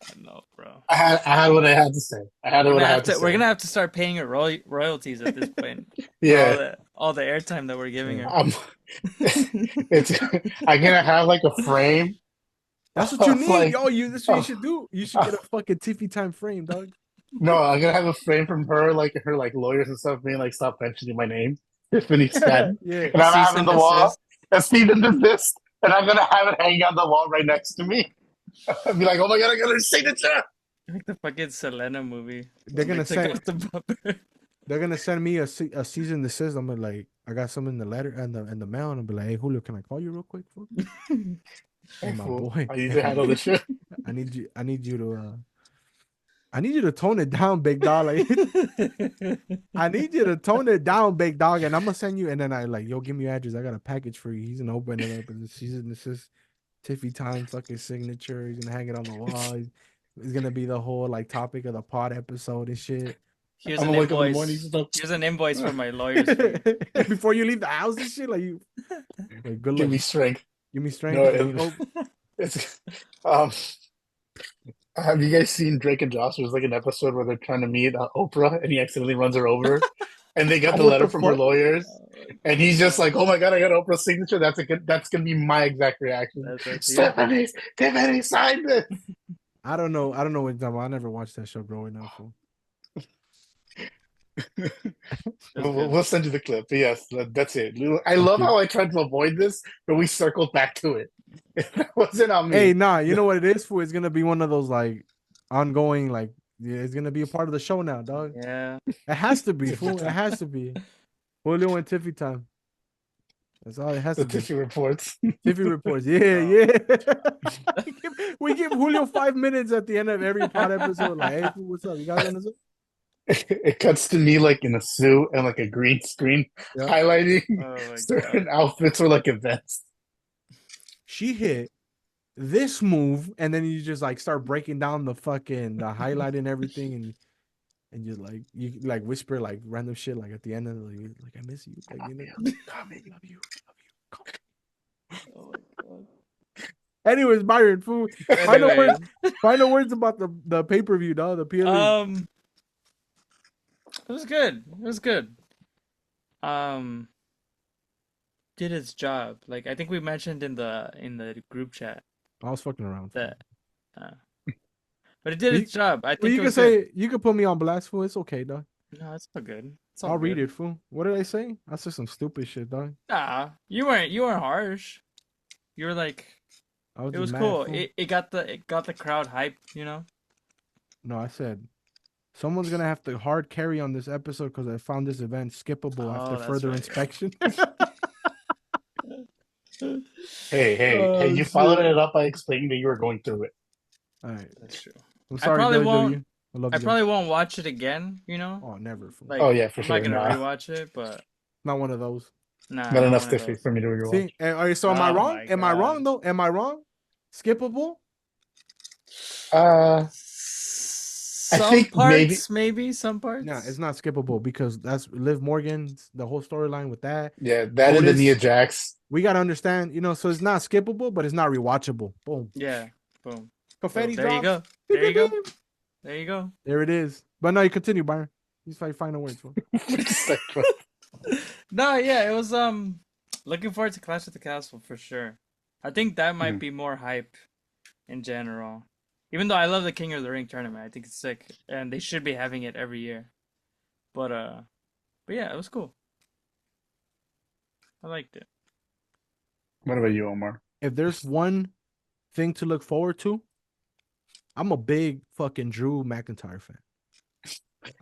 I know, bro. I had what I had to say. We're gonna have to start paying her royalties at this point. Yeah, all the airtime that we're giving her. I'm gonna have like a frame. That's what you need, like, yo. That's what you should do. You should get a fucking Tiffy time frame, dog. No, I'm gonna have a frame from her, like her like lawyers and stuff, being like, stop mentioning my name. Tiffany said, yeah. And I'm having the wall. That's even desist. and I'm gonna have it hanging on the wall right next to me. I'll be like, oh my god, I got her signature. Like the fucking Selena movie. They're when gonna they took say out the bumper. they're gonna send me a cease and desist. I'm gonna like, I got some in the letter and the mail, and I'll be like, hey Julio, can I call you real quick? Fool? Hey, my Fool, boy, I need to handle this shit. I need you to I need you to tone it down, big dog. Like, I need you to tone it down, big dog. And I'm gonna send you. And then I like, yo, give me your address. I got a package for you. He's gonna open it up, and she's in this Tiffy time fucking signature. He's gonna hang it on the wall. It's gonna be the whole like topic of the pod episode and shit. Here's I'm an gonna wake up in the morning. invoice. Here's an invoice for my lawyer's fee. Before you leave the house and shit, like you, like good luck. Give me strength. Give me strength. No, and hope. it's have you guys seen Drake and Josh? There's like an episode where they're trying to meet Oprah, and he accidentally runs her over, and they got the What letter the from her fuck? lawyers, and he's just like, "Oh my god, I got Oprah's signature." That's gonna be my exact reaction. That's Tiffany signed it. I don't know. I don't know what time. I never watched that show growing up. Fool. We'll send you the clip. But yes, that's it. I love how I tried to avoid this, but we circled back to it. That wasn't on me. Hey, nah, you know what it is, fool? It's gonna be one of those like ongoing, like it's gonna be a part of the show now, dog. Yeah. It has to be, fool. It has to be. Julio and Tiffy time. That's all it has The to be. Tiffy reports. Tiffy reports. Yeah, yeah. we give Julio 5 minutes at the end of every pod episode. Like, hey, fool, what's up? You got anything? It cuts to me like in a suit and like a green screen highlighting certain outfits or like events. She hit this move, and then you just like start breaking down the highlight and everything, and you like whisper like random shit like at the end of the like I miss you, like you know, comment, love you. Oh my god. Anyways, Byron, fool. Final words about the pay-per-view, dog. The PLE. It was good. It was good. Did its job. Like I think we mentioned in the group chat. I was fucking around. That, but it did its job. I think you can say you can put me on blast, fool. It's okay, dog. No, it's all good. I'll read it, fool. What did I say? I said some stupid shit, dog. Nah, you weren't harsh. You were like, it was cool. It got the crowd hyped, you know. No, I said someone's gonna have to hard carry on this episode because I found this event skippable after further inspection. Hey! You followed it up by explaining that you were going through it. All right, that's true. I'm sorry, I WWE. probably won't watch it again. You know. Oh, never. Like, oh yeah, for sure. I'm not gonna rewatch it, but not one of those. Not enough Tiffy for me to rewatch. See, all right, so am I wrong? Am I wrong though? Am I wrong? Skippable? I think parts, maybe some parts. No, it's not skippable because that's Liv Morgan's the whole storyline with that. Yeah, that and the Nia Jax. We gotta understand, so it's not skippable, but it's not rewatchable. Boom. Yeah. Boom. Confetti there you go. There you go. There you go. There it is. But no, you continue, Byron. These final words. No, yeah, it was looking forward to Clash of the Castle for sure. I think that might be more hype in general. Even though I love the King of the Ring tournament, I think it's sick, and they should be having it every year. But yeah, it was cool. I liked it. What about you, Omar? If there's one thing to look forward to, I'm a big fucking Drew McIntyre fan.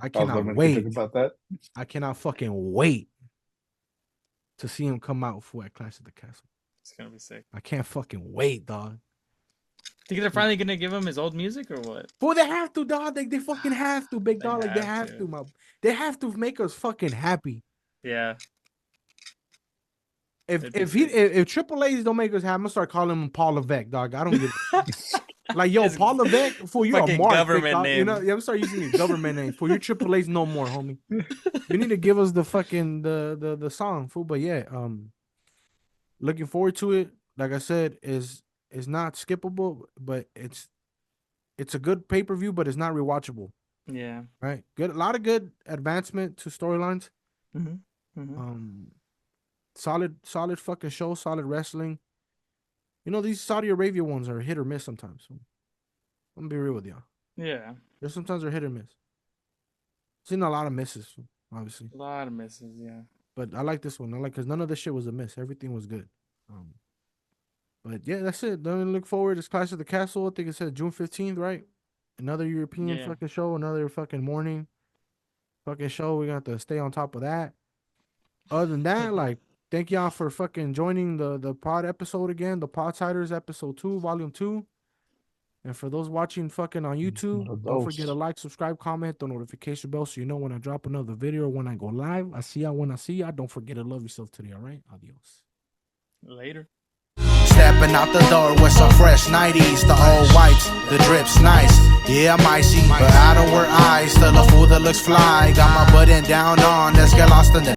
I cannot wait about that. I cannot fucking wait to see him come out for at Clash of the Castle. It's gonna be sick. I can't fucking wait, dog. Think they're finally gonna give him his old music or what? Well, they have to, dog. They fucking have to, big dog. Like they have to, They have to make us fucking happy. Yeah. If Triple A's don't make us happy, I'm gonna start calling him Paul Levesque, dog. I don't give like yo, Paul Levesque, for you a mark, government name. You know, I'm gonna start using your government name. For your Triple A's no more, homie. You need to give us the fucking the song, fool. But yeah, looking forward to it. Like I said, is not skippable, but it's a good pay-per-view, but it's not rewatchable. Yeah. Right. Good. A lot of good advancement to storylines. Solid fucking show. Solid wrestling. These Saudi Arabia ones are hit or miss sometimes. So I'm gonna be real with y'all. Yeah. There's sometimes they're hit or miss. Seen a lot of misses, obviously. A lot of misses, yeah. But I like this one. I like because none of this shit was a miss. Everything was good. But yeah, that's it. Don't look forward. It's Clash of the Castle. I think it said June 15th, right? Another European Yeah. fucking show, another fucking morning fucking show. We got to stay on top of that. Other than that, like, thank y'all for fucking joining the pod episode again, the Podsiders episode 2, volume 2. And for those watching fucking on YouTube, don't forget to like, subscribe, comment, the notification bell so you know when I drop another video or when I go live. I see y'all when I see y'all. Don't forget to love yourself today, all right? Adios. Later. Stepping out the door with some fresh 90s, the old whites, the drips nice. Yeah, I'm icy, but I don't wear eyes. Still a fool that looks fly. Got my button down on, let's get lost in the